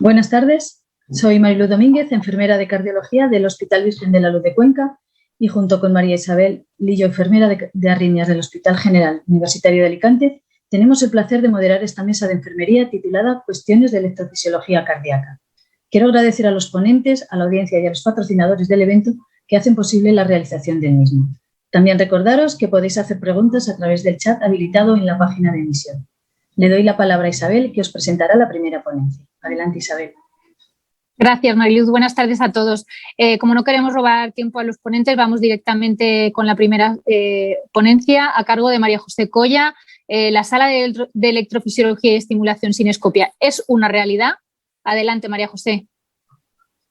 Buenas tardes, soy Marilu Domínguez, enfermera de cardiología del Hospital Virgen de la Luz de Cuenca y junto con María Isabel Lillo, enfermera de arritmias del Hospital General Universitario de Alicante, tenemos el placer de moderar esta mesa de enfermería titulada Cuestiones de electrofisiología cardíaca. Quiero agradecer a los ponentes, a la audiencia y a los patrocinadores del evento que hacen posible la realización del mismo. También recordaros que podéis hacer preguntas a través del chat habilitado en la página de emisión. Le doy la palabra a Isabel, que os presentará la primera ponencia. Adelante, Isabel. Gracias, Mariluz. Buenas tardes a todos. Como no queremos robar tiempo a los ponentes, vamos directamente con la primera ponencia a cargo de María José Colla. La sala de electrofisiología y estimulación sin escopia es una realidad. Adelante, María José.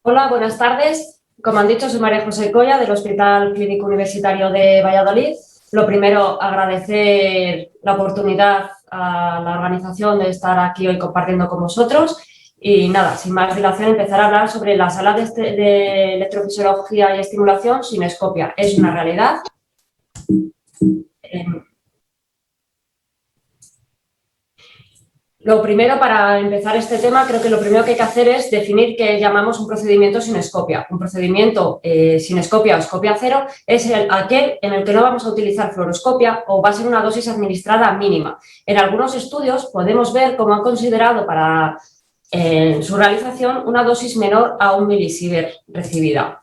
Hola, buenas tardes. Como han dicho, soy María José Colla del Hospital Clínico Universitario de Valladolid. Lo primero, agradecer la oportunidad a la organización de estar aquí hoy compartiendo con vosotros. Y nada, sin más dilación, empezar a hablar sobre la sala de electrofisiología y estimulación sin escopia. ¿Es una realidad? Lo primero, para empezar este tema, creo que lo primero que hay que hacer es definir qué llamamos un procedimiento sin escopia. Un procedimiento sin escopia o escopia cero es aquel en el que no vamos a utilizar fluoroscopia o va a ser una dosis administrada mínima. En algunos estudios podemos ver cómo han considerado para su realización una dosis menor a 1 milisievert recibida.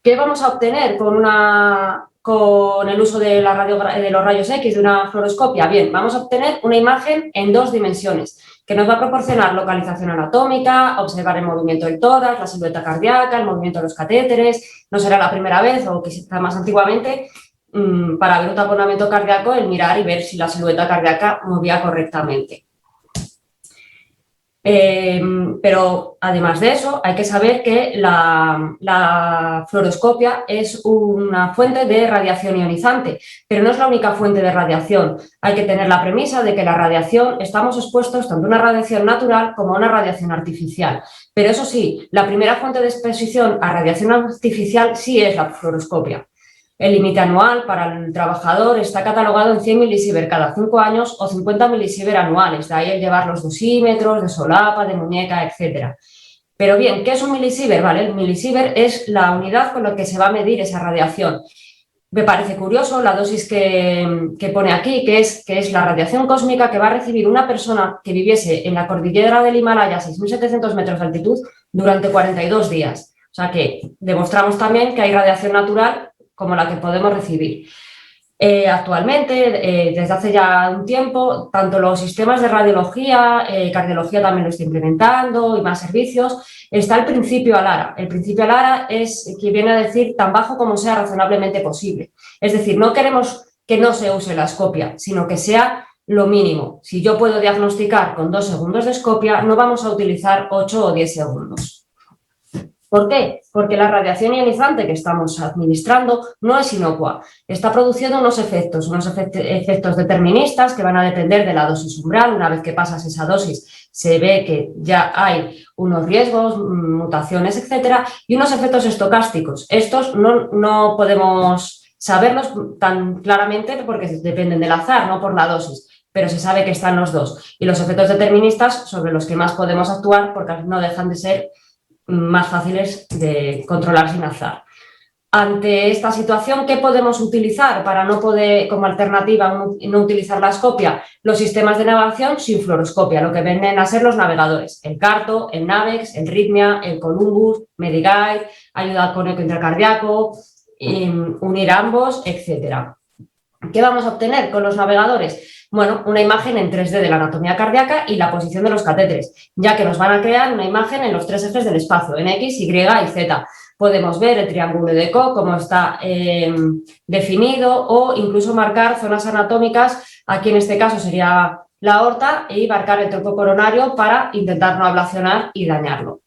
¿Qué vamos a obtener con el uso de los rayos X de una fluoroscopia? Bien, vamos a obtener una imagen en 2 dimensiones que nos va a proporcionar localización anatómica, observar el movimiento del tórax, la silueta cardíaca, el movimiento de los catéteres. No será la primera vez, o quizá más antiguamente, para ver un taponamiento cardíaco, el mirar y ver si la silueta cardíaca movía correctamente. Pero además de eso, hay que saber que la fluoroscopia es una fuente de radiación ionizante, pero no es la única fuente de radiación. Hay que tener la premisa de que la radiación estamos expuestos tanto a una radiación natural como a una radiación artificial. Pero eso sí, la primera fuente de exposición a radiación artificial sí es la fluoroscopia. El límite anual para el trabajador está catalogado en 100 milisievert cada 5 años o 50 milisievert anuales, de ahí el llevar los dosímetros, de solapa, de muñeca, etc. Pero bien, ¿qué es un milisievert? Vale, el milisievert es la unidad con la que se va a medir esa radiación. Me parece curioso la dosis que pone aquí, que es la radiación cósmica que va a recibir una persona que viviese en la cordillera del Himalaya a 6.700 metros de altitud durante 42 días. O sea que demostramos también que hay radiación natural como la que podemos recibir. Actualmente, desde hace ya un tiempo, tanto los sistemas de radiología, cardiología también lo está implementando y más servicios, está el principio ALARA. El principio ALARA es que viene a decir tan bajo como sea razonablemente posible. Es decir, no queremos que no se use la escopia, sino que sea lo mínimo. Si yo puedo diagnosticar con 2 segundos de escopia, no vamos a utilizar 8 o 10 segundos. ¿Por qué? Porque la radiación ionizante que estamos administrando no es inocua. Está produciendo unos efectos deterministas que van a depender de la dosis umbral. Una vez que pasas esa dosis, se ve que ya hay unos riesgos, mutaciones, etcétera, y unos efectos estocásticos. Estos no podemos saberlos tan claramente porque dependen del azar, no por la dosis, pero se sabe que están los dos. Y los efectos deterministas sobre los que más podemos actuar porque no dejan de ser más fáciles de controlar sin azar. Ante esta situación, ¿qué podemos utilizar para no poder, como alternativa, no utilizar la escopia? Los sistemas de navegación sin fluoroscopia, lo que vienen a ser los navegadores, el CARTO, el NAVEX, el Rhythmia, el Columbus, Mediguide, ayuda con eco intracardíaco, unir ambos, etc. ¿Qué vamos a obtener con los navegadores? Bueno, una imagen en 3D de la anatomía cardíaca y la posición de los catéteres, ya que nos van a crear una imagen en los 3 ejes del espacio, en X, Y y Z. Podemos ver el triángulo de Koch, cómo está definido, o incluso marcar zonas anatómicas. Aquí en este caso sería la aorta, y marcar el tronco coronario para intentar no ablacionar y dañarlo.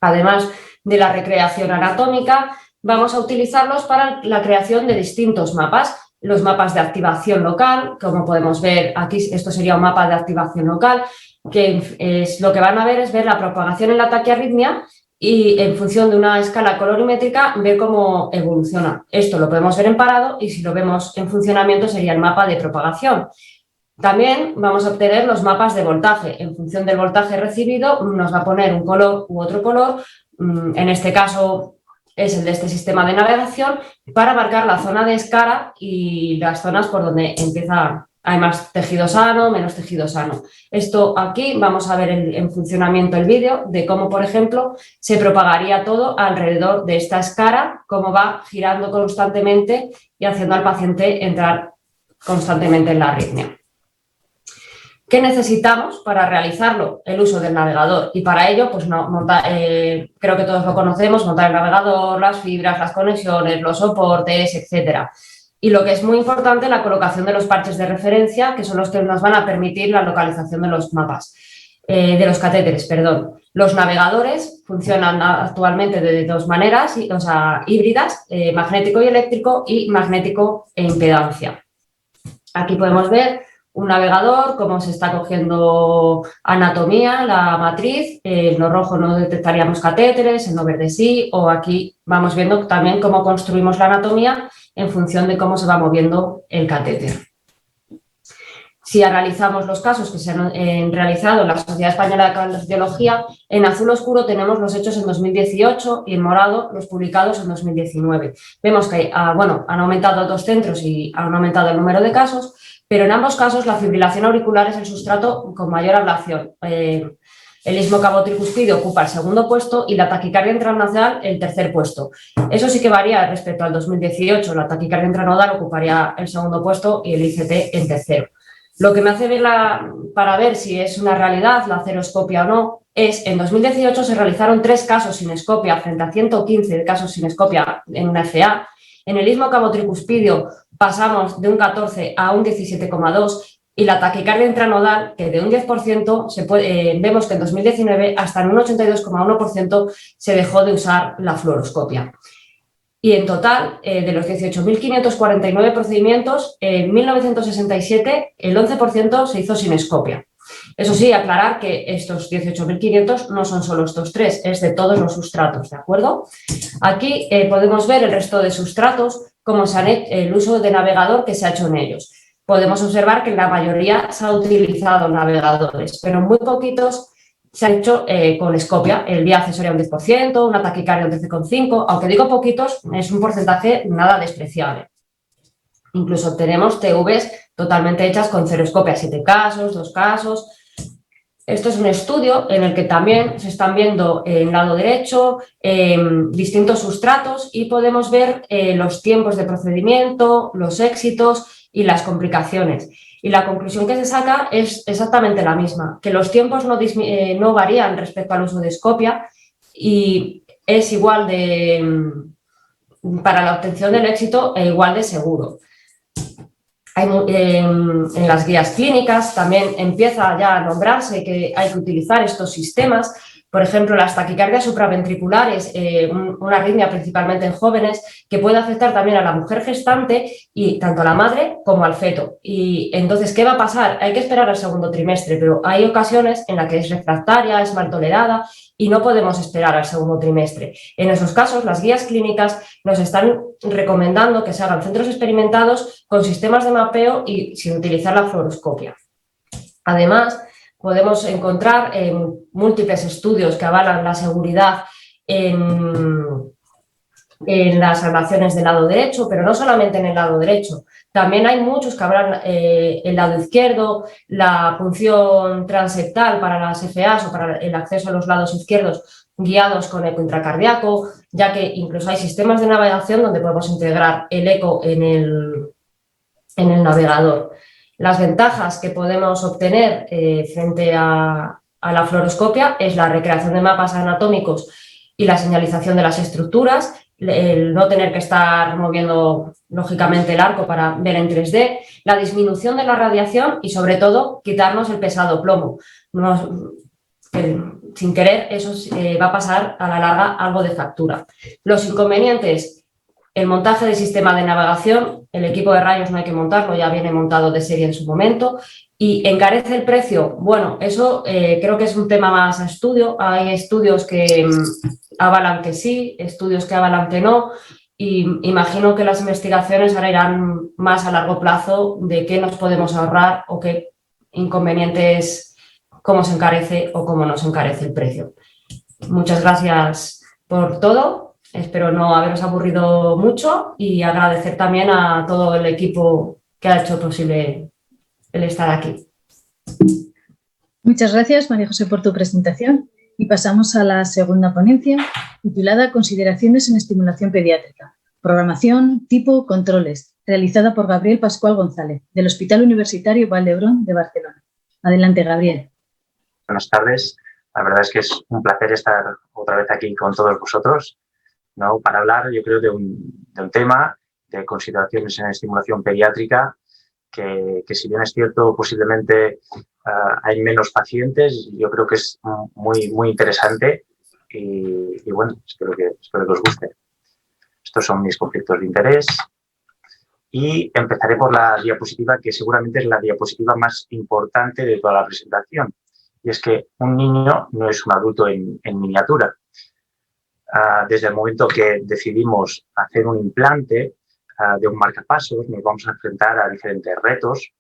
Además de la recreación anatómica, vamos a utilizarlos para la creación de distintos mapas. Los mapas de activación local, como podemos ver aquí, esto sería un mapa de activación local, que es lo que van a ver es ver la propagación en la taquiarritmia y en función de una escala colorimétrica ver cómo evoluciona. Esto lo podemos ver en parado y si lo vemos en funcionamiento sería el mapa de propagación. También vamos a obtener los mapas de voltaje. En función del voltaje recibido nos va a poner un color u otro color. En este caso es el de este sistema de navegación, para marcar la zona de escara y las zonas por donde hay más tejido sano, menos tejido sano. Esto aquí vamos a ver en funcionamiento el vídeo de cómo, por ejemplo, se propagaría todo alrededor de esta escara, cómo va girando constantemente y haciendo al paciente entrar constantemente en la arritmia. ¿Qué necesitamos para realizarlo? El uso del navegador, y para ello, pues creo que todos lo conocemos, montar el navegador, las fibras, las conexiones, los soportes, etcétera. Y lo que es muy importante, la colocación de los parches de referencia, que son los que nos van a permitir la localización de los mapas, de los catéteres, perdón. Los navegadores funcionan actualmente de dos maneras, o sea, híbridas, magnético y eléctrico, y magnético e impedancia. Aquí podemos ver un navegador, cómo se está cogiendo anatomía, la matriz. En lo rojo no detectaríamos catéteres, en lo verde sí, o aquí vamos viendo también cómo construimos la anatomía en función de cómo se va moviendo el catéter. Si analizamos los casos que se han realizado en la Sociedad Española de Cardiología, en azul oscuro tenemos los hechos en 2018 y en morado los publicados en 2019. Vemos que han aumentado 2 centros y han aumentado el número de casos, pero en ambos casos la fibrilación auricular es el sustrato con mayor ablación. El istmo cabo-tricuspidio ocupa el segundo puesto y la taquicardia intranodal el tercer puesto. Eso sí que varía respecto al 2018. La taquicardia intranodal ocuparía el segundo puesto y el ICT el tercero. Lo que me hace ver para ver si es una realidad la aceroscopia o no es, en 2018 se realizaron 3 casos sin escopia frente a 115 casos sin escopia en una FA. En el istmo cabo-tricuspidio pasamos de un 14 a un 17,2 y la taquicardia intranodal, que de un 10% vemos que en 2019 hasta en un 82,1% se dejó de usar la fluoroscopia. Y en total, de los 18.549 procedimientos, en 1967 el 11% se hizo sin escopia. Eso sí, aclarar que estos 18.500 no son solo estos 3, es de todos los sustratos, ¿de acuerdo? Aquí podemos ver el resto de sustratos, cómo se han hecho, el uso de navegador que se ha hecho en ellos. Podemos observar que en la mayoría se han utilizado navegadores, pero muy poquitos se han hecho con escopia, el vía accesoria un 10%, una taquicardia un 13,5%, aunque digo poquitos, es un porcentaje nada despreciable. Incluso tenemos TVs totalmente hechas con cero escopia, 7 casos, 2 casos. Esto es un estudio en el que también se están viendo en el lado derecho distintos sustratos y podemos ver los tiempos de procedimiento, los éxitos y las complicaciones. Y la conclusión que se saca es exactamente la misma, que los tiempos no varían respecto al uso de escopia y es igual para la obtención del éxito e igual de seguro. En las guías clínicas también empieza ya a nombrarse que hay que utilizar estos sistemas. Por ejemplo, las taquicardias supraventriculares, una arritmia principalmente en jóvenes, que puede afectar también a la mujer gestante y tanto a la madre como al feto. Y entonces, ¿qué va a pasar? Hay que esperar al segundo trimestre, pero hay ocasiones en las que es refractaria, es mal tolerada y no podemos esperar al segundo trimestre. En esos casos, las guías clínicas nos están recomendando que se hagan centros experimentados con sistemas de mapeo y sin utilizar la fluoroscopia. Además, podemos encontrar múltiples estudios que avalan la seguridad en las ablaciones del lado derecho, pero no solamente en el lado derecho. También hay muchos que avalan el lado izquierdo, la punción transeptal para las FAs o para el acceso a los lados izquierdos guiados con eco intracardíaco, ya que incluso hay sistemas de navegación donde podemos integrar el eco en el navegador. Las ventajas que podemos obtener frente a la fluoroscopia es la recreación de mapas anatómicos y la señalización de las estructuras, el no tener que estar moviendo lógicamente el arco para ver en 3D, la disminución de la radiación y sobre todo quitarnos el pesado plomo. Sin querer eso va a pasar a la larga algo de factura. Los inconvenientes: el montaje del sistema de navegación, el equipo de rayos no hay que montarlo, ya viene montado de serie en su momento. ¿Y encarece el precio? Bueno, eso creo que es un tema más a estudio. Hay estudios que avalan que sí, estudios que avalan que no. y imagino que las investigaciones ahora irán más a largo plazo de qué nos podemos ahorrar o qué inconvenientes, cómo se encarece o cómo no se encarece el precio. Muchas gracias por todo. Espero no haberos aburrido mucho y agradecer también a todo el equipo que ha hecho posible el estar aquí. Muchas gracias, María José, por tu presentación. Y pasamos a la segunda ponencia, titulada Consideraciones en estimulación pediátrica. Programación, tipo, controles, realizada por Gabriel Pascual González, del Hospital Universitario Vall d'Hebron de Barcelona. Adelante, Gabriel. Buenas tardes. La verdad es que es un placer estar otra vez aquí con todos vosotros, ¿no? Para hablar, yo creo, de un tema de consideraciones en estimulación pediátrica que si bien es cierto, posiblemente hay menos pacientes, yo creo que es muy interesante y bueno, espero que os guste. Estos son mis conflictos de interés y empezaré por la diapositiva que seguramente es la diapositiva más importante de toda la presentación. Y es que un niño no es un adulto en miniatura. Desde el momento que decidimos hacer un implante de un marcapasos, nos vamos a enfrentar a diferentes retos.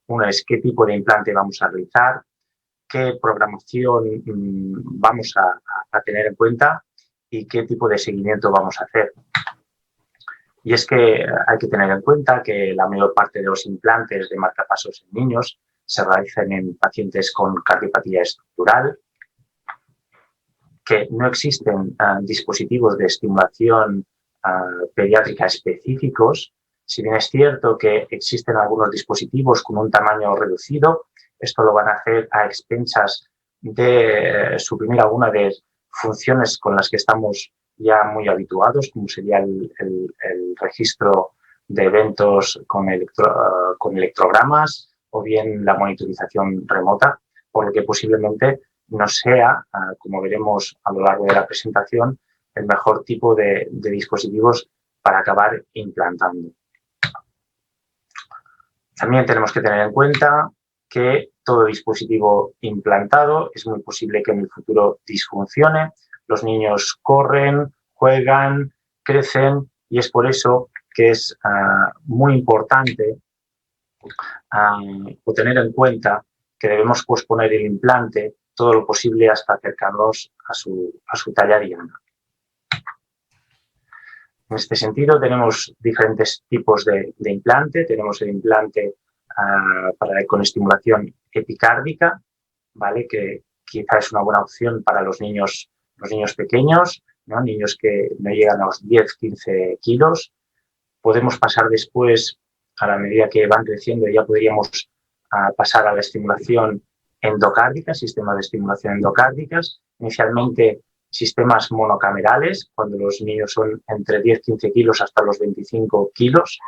Uno es qué tipo de implante vamos a realizar, qué programación vamos a tener en cuenta y qué tipo de seguimiento vamos a hacer. Y es que hay que tener en cuenta que la mayor parte de los implantes de marcapasos en niños se realizan en pacientes con cardiopatía estructural, que no existen dispositivos de estimulación pediátrica específicos. Si bien es cierto que existen algunos dispositivos con un tamaño reducido, esto lo van a hacer a expensas de suprimir alguna de funciones con las que estamos ya muy habituados, como sería el registro de eventos con electrogramas o bien la monitorización remota, por lo que posiblemente no sea, como veremos a lo largo de la presentación, el mejor tipo de dispositivos para acabar implantando. También tenemos que tener en cuenta que todo dispositivo implantado es muy posible que en el futuro disfuncione. Los niños corren, juegan, crecen y es por eso que es muy importante tener en cuenta que debemos posponer el implante todo lo posible hasta acercarnos a su talla diana. En este sentido, tenemos diferentes tipos de implante. Tenemos el implante con estimulación epicárdica, ¿vale? Que quizá es una buena opción para los niños pequeños, ¿no? Niños que no llegan a los 10-15 kilos. Podemos pasar después, a la medida que van creciendo, ya podríamos pasar a la estimulación endocárdica, sistemas de estimulación endocárdicas. Inicialmente, sistemas monocamerales, cuando los niños son entre 10-15 kilos hasta los 25 kilos.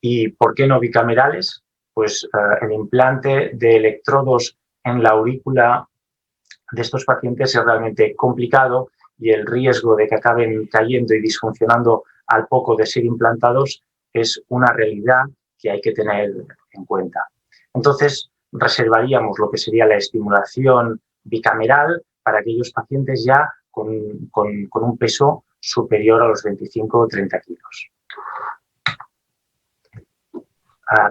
¿Y por qué no bicamerales? Pues el implante de electrodos en la aurícula de estos pacientes es realmente complicado y el riesgo de que acaben cayendo y disfuncionando al poco de ser implantados es una realidad que hay que tener en cuenta. Entonces, reservaríamos lo que sería la estimulación bicameral para aquellos pacientes ya con un peso superior a los 25 o 30 kilos.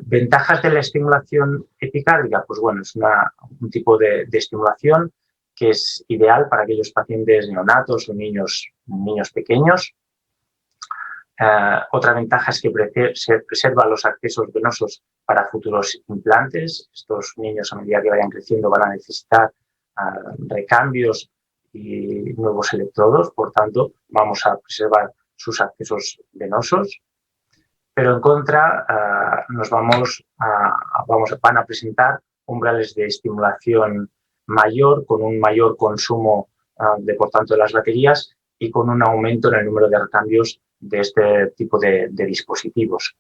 ¿Ventajas de la estimulación epicárdica? Pues bueno, es un tipo de estimulación que es ideal para aquellos pacientes neonatos o niños pequeños. Otra ventaja es que se preservan los accesos venosos para futuros implantes. Estos niños, a medida que vayan creciendo, van a necesitar recambios y nuevos electrodos, por tanto, vamos a preservar sus accesos venosos. Pero en contra, van a presentar umbrales de estimulación mayor, con un mayor consumo por tanto, de las baterías y con un aumento en el número de recambios de este tipo de dispositivos.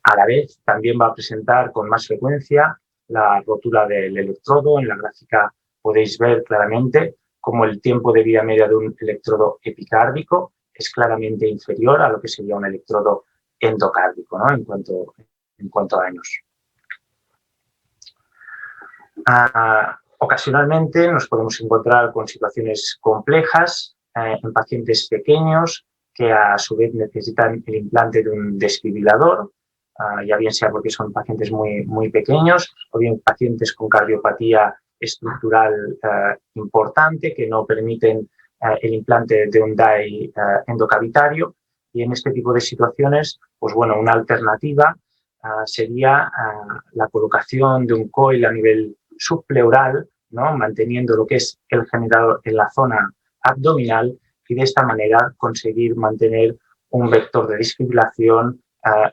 A la vez, también va a presentar con más frecuencia la rotura del electrodo. En la gráfica podéis ver claramente cómo el tiempo de vida media de un electrodo epicárdico es claramente inferior a lo que sería un electrodo endocárdico, ¿no? en cuanto a años. Ocasionalmente nos podemos encontrar con situaciones complejas en pacientes pequeños que a su vez necesitan el implante de un desfibrilador, ya bien sea porque son pacientes muy pequeños o bien pacientes con cardiopatía estructural importante que no permiten el implante de un DAI endocavitario. Y en este tipo de situaciones, pues bueno, una alternativa sería la colocación de un coil a nivel subpleural, ¿no? Manteniendo lo que es el generador en la zona abdominal y de esta manera conseguir mantener un vector de desfibrilación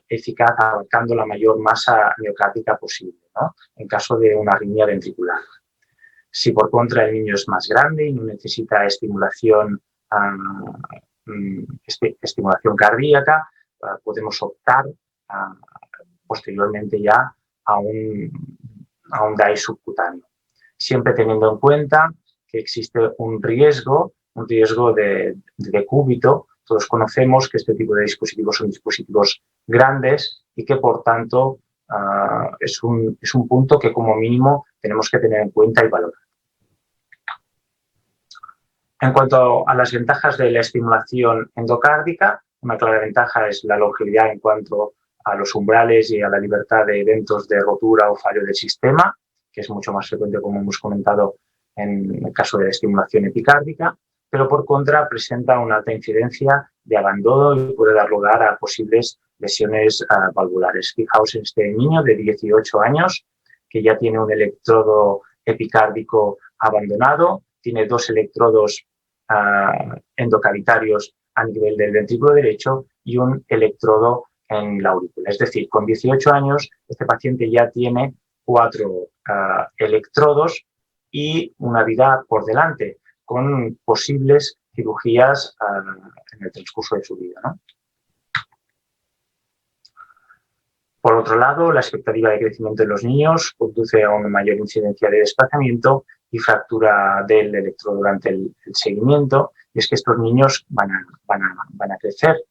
eficaz, abarcando la mayor masa miocárdica posible, ¿no? En caso de una arritmia ventricular. Si por contra el niño es más grande y no necesita estimulación cardíaca, podemos optar posteriormente ya a un DAI subcutáneo. Siempre teniendo en cuenta que existe un riesgo de decúbito. Todos conocemos que este tipo de dispositivos son dispositivos grandes y que, por tanto, es un punto que como mínimo tenemos que tener en cuenta y valorar. En cuanto a las ventajas de la estimulación endocárdica, una clara ventaja es la longevidad en cuanto a los umbrales y a la libertad de eventos de rotura o fallo del sistema, que es mucho más frecuente, como hemos comentado, en el caso de la estimulación epicárdica, pero por contra presenta una alta incidencia de abandono y puede dar lugar a posibles lesiones valvulares. Fijaos en este niño de 18 años que ya tiene un electrodo epicárdico abandonado, tiene 2 electrodos endocavitarios a nivel del ventrículo derecho y un electrodo en la aurícula. Es decir, con 18 años este paciente ya tiene 4 electrodos y una vida por delante, con posibles cirugías en el transcurso de su vida, ¿no? Por otro lado, la expectativa de crecimiento de los niños conduce a una mayor incidencia de desplazamiento y fractura del electrodo durante el seguimiento, y es que estos niños van a crecer.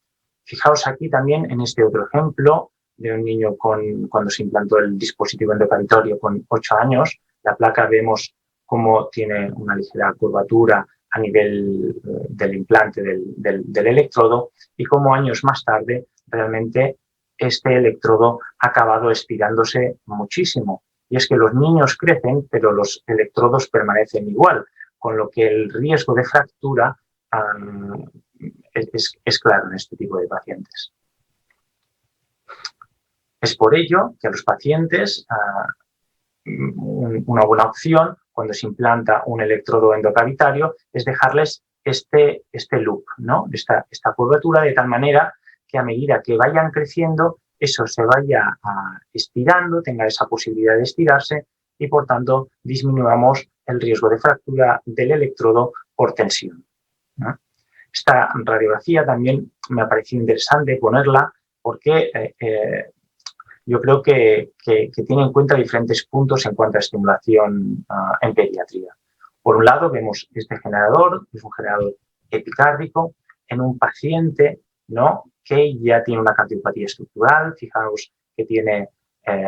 Fijaos aquí también en este otro ejemplo de un niño cuando se implantó el dispositivo endocavitario con 8 años. La placa vemos cómo tiene una ligera curvatura a nivel del implante del electrodo y cómo años más tarde realmente este electrodo ha acabado estirándose muchísimo. Y es que los niños crecen, pero los electrodos permanecen igual, con lo que el riesgo de fractura es claro en este tipo de pacientes. Es por ello que a los pacientes una buena opción cuando se implanta un electrodo endocavitario es dejarles este loop, ¿no? Esta curvatura, de tal manera que a medida que vayan creciendo, eso se vaya estirando, tenga esa posibilidad de estirarse y, por tanto, disminuyamos el riesgo de fractura del electrodo por tensión, ¿no? Esta radiografía también me ha parecido interesante ponerla porque yo creo que tiene en cuenta diferentes puntos en cuanto a estimulación en pediatría. Por un lado, vemos este generador, es un generador epicárdico en un paciente, ¿no?, que ya tiene una cardiopatía estructural. Fijaos que tiene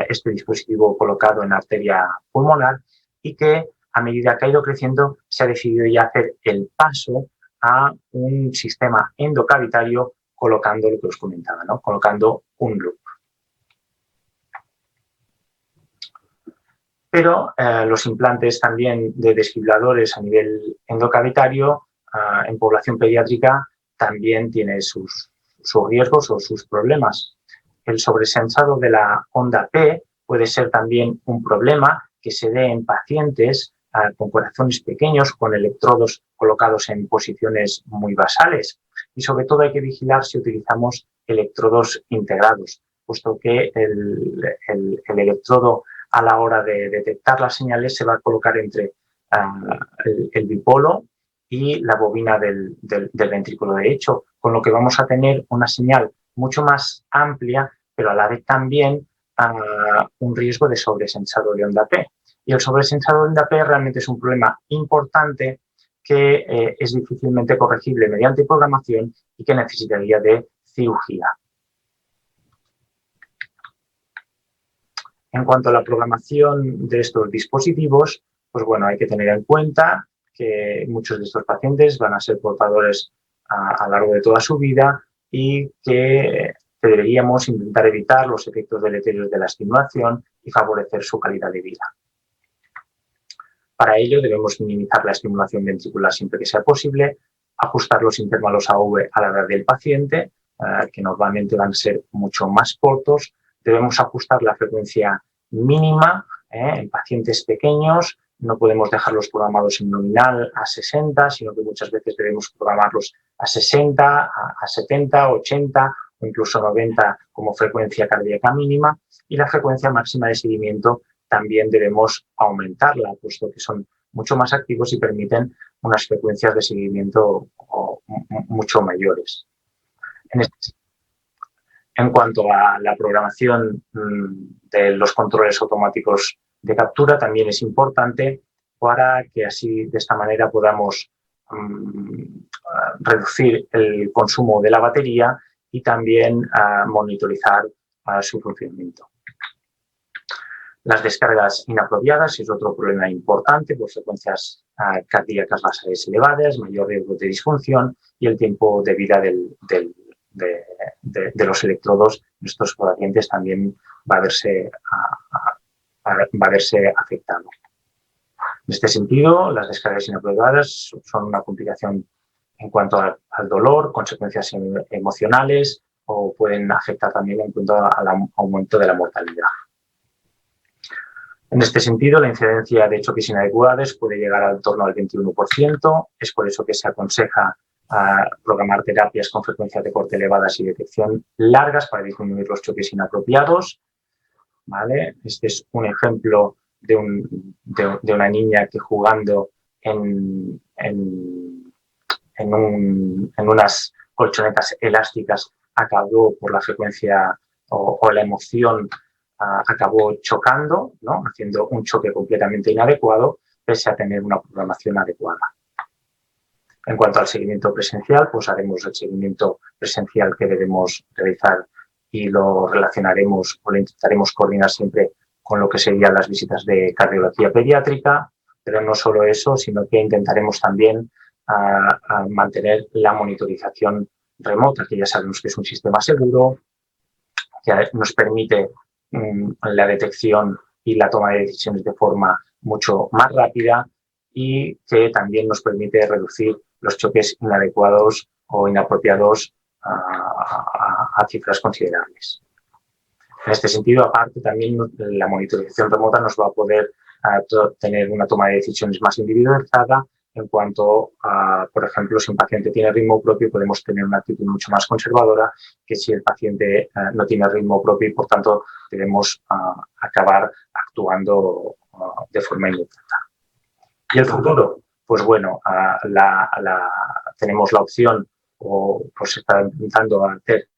este dispositivo colocado en la arteria pulmonar y que a medida que ha ido creciendo se ha decidido ya hacer el paso a un sistema endocavitario colocando lo que os comentaba, ¿no?, colocando un loop. Pero los implantes también de desfibriladores a nivel endocavitario en población pediátrica también tiene sus riesgos o sus problemas. El sobresensado de la onda P puede ser también un problema que se dé en pacientes con corazones pequeños, con electrodos colocados en posiciones muy basales. Y sobre todo hay que vigilar si utilizamos electrodos integrados, puesto que el electrodo a la hora de detectar las señales se va a colocar entre el bipolo y la bobina del ventrículo derecho, con lo que vamos a tener una señal mucho más amplia, pero a la vez también un riesgo de sobresensado de onda P. Y el sobresensado de onda P realmente es un problema importante que es difícilmente corregible mediante programación y que necesitaría de cirugía. En cuanto a la programación de estos dispositivos, pues bueno, hay que tener en cuenta que muchos de estos pacientes van a ser portadores a lo largo de toda su vida y que deberíamos intentar evitar los efectos deleterios de la estimulación y favorecer su calidad de vida. Para ello debemos minimizar la estimulación ventricular siempre que sea posible, ajustar los intervalos AV a la edad del paciente, que normalmente van a ser mucho más cortos. Debemos ajustar la frecuencia mínima en pacientes pequeños. No podemos dejarlos programados en nominal a 60, sino que muchas veces debemos programarlos a 60, a 70, 80 o incluso 90 como frecuencia cardíaca mínima. Y la frecuencia máxima de seguimiento también debemos aumentarla, puesto que son mucho más activos y permiten unas frecuencias de seguimiento mucho mayores. En cuanto a la programación de los controles automáticos de captura, también es importante para que así, de esta manera, podamos reducir el consumo de la batería y también monitorizar su funcionamiento. Las descargas inapropiadas es otro problema importante por frecuencias cardíacas basales elevadas, mayor riesgo de disfunción y el tiempo de vida de los electrodos en estos pacientes también va a verse afectado. En este sentido, las descargas inapropiadas son una complicación en cuanto al dolor, consecuencias emocionales o pueden afectar también en cuanto al aumento de la mortalidad. En este sentido, la incidencia de choques inadecuados puede llegar al torno al 21%. Es por eso que se aconseja programar terapias con frecuencias de corte elevadas y detección largas para disminuir los choques inapropiados. ¿Vale? Este es un ejemplo de una niña que jugando en unas colchonetas elásticas acabó por la frecuencia o la emoción, acabó chocando, ¿no? Haciendo un choque completamente inadecuado, pese a tener una programación adecuada. En cuanto al seguimiento presencial, pues haremos el seguimiento presencial que debemos realizar y lo relacionaremos o lo intentaremos coordinar siempre con lo que serían las visitas de cardiología pediátrica, pero no solo eso, sino que intentaremos también mantener la monitorización remota, que ya sabemos que es un sistema seguro, que nos permite la detección y la toma de decisiones de forma mucho más rápida y que también nos permite reducir los choques inadecuados o inapropiados a cifras considerables. En este sentido, aparte, también la monitorización remota nos va a poder tener una toma de decisiones más individualizada en cuanto a, por ejemplo, si un paciente tiene ritmo propio, podemos tener una actitud mucho más conservadora que si el paciente no tiene ritmo propio y, por tanto, debemos acabar actuando de forma inmediata. ¿Y el futuro? Pues bueno, tenemos la opción o se está intentando hacer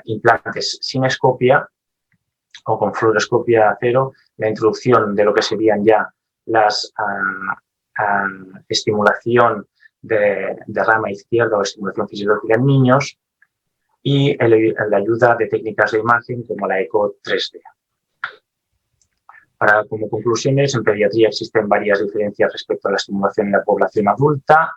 implantes sin escopia o con fluoroscopia cero, la introducción de lo que serían ya las estimulación de rama izquierda o estimulación fisiológica en niños y la ayuda de técnicas de imagen como la eco 3D. Como conclusiones, en pediatría existen varias diferencias respecto a la estimulación en la población adulta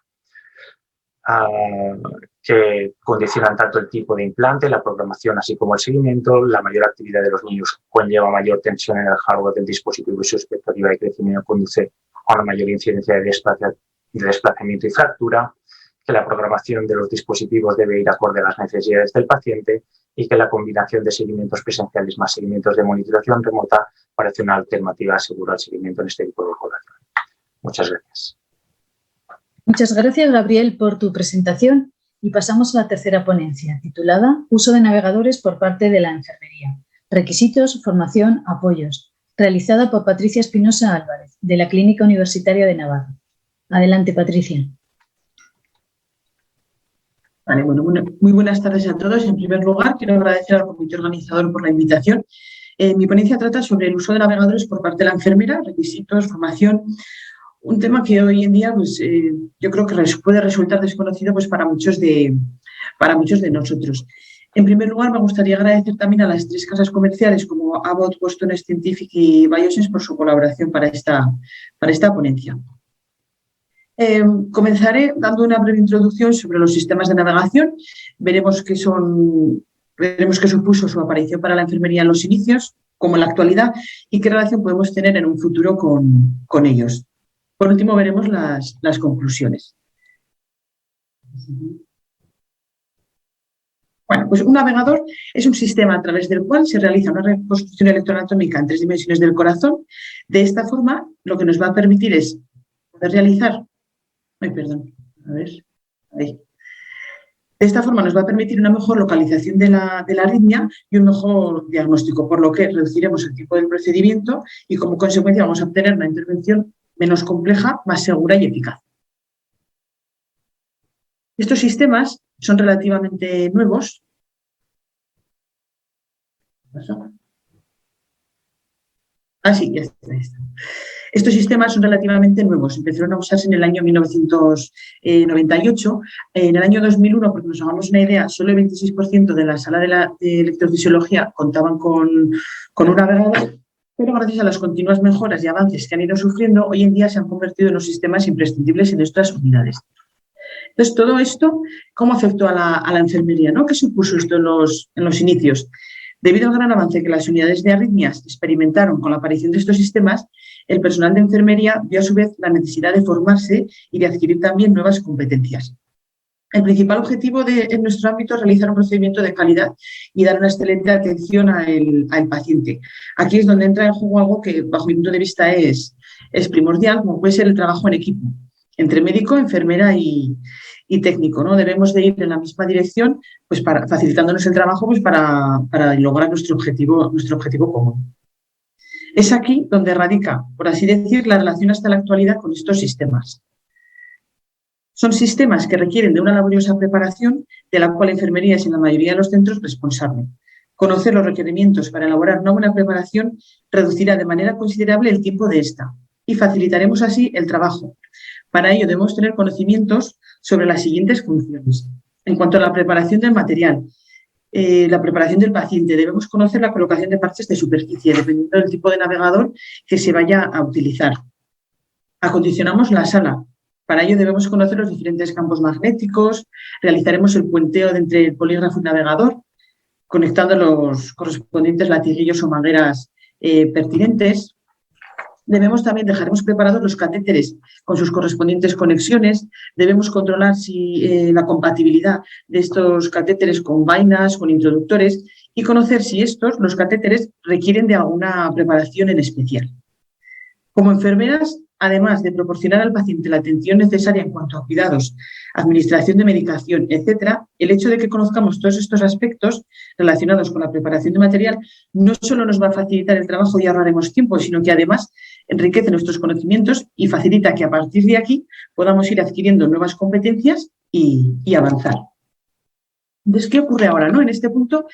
que condicionan tanto el tipo de implante, la programación, así como el seguimiento. La mayor actividad de los niños conlleva mayor tensión en el hardware del dispositivo y su expectativa de crecimiento conduce a una mayor incidencia de desplazamiento y fractura, que la programación de los dispositivos debe ir acorde a las necesidades del paciente y que la combinación de seguimientos presenciales más seguimientos de monitorización remota parece una alternativa segura al seguimiento en este tipo de población. Muchas gracias. Muchas gracias, Gabriel, por tu presentación y pasamos a la tercera ponencia, titulada Uso de navegadores por parte de la enfermería. Requisitos, formación, apoyos, realizada por Patricia Espinosa Álvarez, de la Clínica Universitaria de Navarra. Adelante, Patricia. Vale, bueno, muy buenas tardes a todos. En primer lugar, quiero agradecer al comité organizador por la invitación. Mi ponencia trata sobre el uso de navegadores por parte de la enfermera, requisitos, formación, un tema que hoy en día pues, yo creo que puede resultar desconocido pues, para muchos de nosotros. En primer lugar, me gustaría agradecer también a las 3 casas comerciales como Abbott, Boston Scientific y Biosense por su colaboración para esta ponencia. Comenzaré dando una breve introducción sobre los sistemas de navegación. Veremos qué supuso su aparición para la enfermería en los inicios, como en la actualidad, y qué relación podemos tener en un futuro con ellos. Por último, veremos las conclusiones. Bueno, pues un navegador es un sistema a través del cual se realiza una reconstrucción electroanatómica en 3 dimensiones del corazón. De esta forma, lo que nos va a permitir es poder realizar... De esta forma nos va a permitir una mejor localización de la arritmia y un mejor diagnóstico, por lo que reduciremos el tiempo del procedimiento y como consecuencia vamos a obtener una intervención menos compleja, más segura y eficaz. Estos sistemas son relativamente nuevos. Sí, ya está. Estos sistemas son relativamente nuevos, empezaron a usarse en el año 1998. En el año 2001, porque nos hagamos una idea, solo el 26% de la sala de electrofisiología contaban con un navegador, pero gracias a las continuas mejoras y avances que han ido sufriendo, hoy en día se han convertido en los sistemas imprescindibles en nuestras unidades. Entonces, todo esto, ¿cómo afectó a la enfermería, ¿no? ¿Qué supuso esto en los inicios? Debido al gran avance que las unidades de arritmias experimentaron con la aparición de estos sistemas, el personal de enfermería vio a su vez la necesidad de formarse y de adquirir también nuevas competencias. El principal objetivo en nuestro ámbito es realizar un procedimiento de calidad y dar una excelente atención al paciente. Aquí es donde entra en juego algo que, bajo mi punto de vista, es primordial, como puede ser el trabajo en equipo, entre médico, enfermera y técnico, ¿no? Debemos de ir en la misma dirección, pues facilitándonos el trabajo pues para lograr nuestro objetivo común. Es aquí donde radica, por así decir, la relación hasta la actualidad con estos sistemas. Son sistemas que requieren de una laboriosa preparación, de la cual la enfermería es en la mayoría de los centros responsable. Conocer los requerimientos para elaborar una buena preparación reducirá de manera considerable el tiempo de esta y facilitaremos así el trabajo. Para ello debemos tener conocimientos sobre las siguientes funciones. En cuanto a la preparación del material, la preparación del paciente, debemos conocer la colocación de parches de superficie, dependiendo del tipo de navegador que se vaya a utilizar. Acondicionamos la sala. Para ello debemos conocer los diferentes campos magnéticos, realizaremos el puenteo entre el polígrafo y navegador, conectando los correspondientes latiguillos o mangueras pertinentes. Dejaremos preparados los catéteres con sus correspondientes conexiones. Debemos controlar la compatibilidad de estos catéteres con vainas, con introductores y conocer si los catéteres, requieren de alguna preparación en especial. Como enfermeras, además de proporcionar al paciente la atención necesaria en cuanto a cuidados, administración de medicación, etc., el hecho de que conozcamos todos estos aspectos relacionados con la preparación de material no solo nos va a facilitar el trabajo y ahorraremos tiempo, sino que además enriquece nuestros conocimientos y facilita que a partir de aquí podamos ir adquiriendo nuevas competencias y avanzar. Entonces, ¿qué ocurre ahora, ¿no? En este punto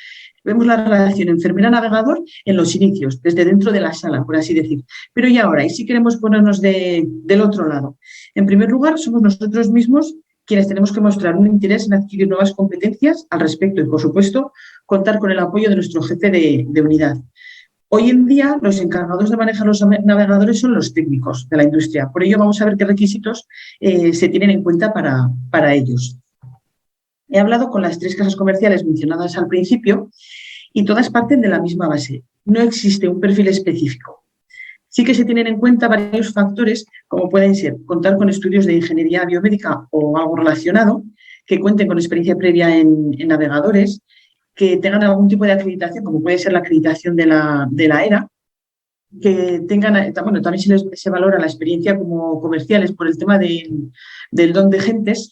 vemos la relación enfermera-navegador en los inicios, desde dentro de la sala, por así decir. Pero y ahora, y si queremos ponernos del otro lado. En primer lugar, somos nosotros mismos quienes tenemos que mostrar un interés en adquirir nuevas competencias al respecto y, por supuesto, contar con el apoyo de nuestro jefe de unidad. Hoy en día, los encargados de manejar los navegadores son los técnicos de la industria. Por ello, vamos a ver qué requisitos se tienen en cuenta para ellos. He hablado con las 3 casas comerciales mencionadas al principio y todas parten de la misma base. No existe un perfil específico. Sí que se tienen en cuenta varios factores, como pueden ser contar con estudios de ingeniería biomédica o algo relacionado, que cuenten con experiencia previa en navegadores, que tengan algún tipo de acreditación, como puede ser la acreditación de la ERA, que tengan, bueno, también se valora la experiencia como comerciales por el tema del don de gentes,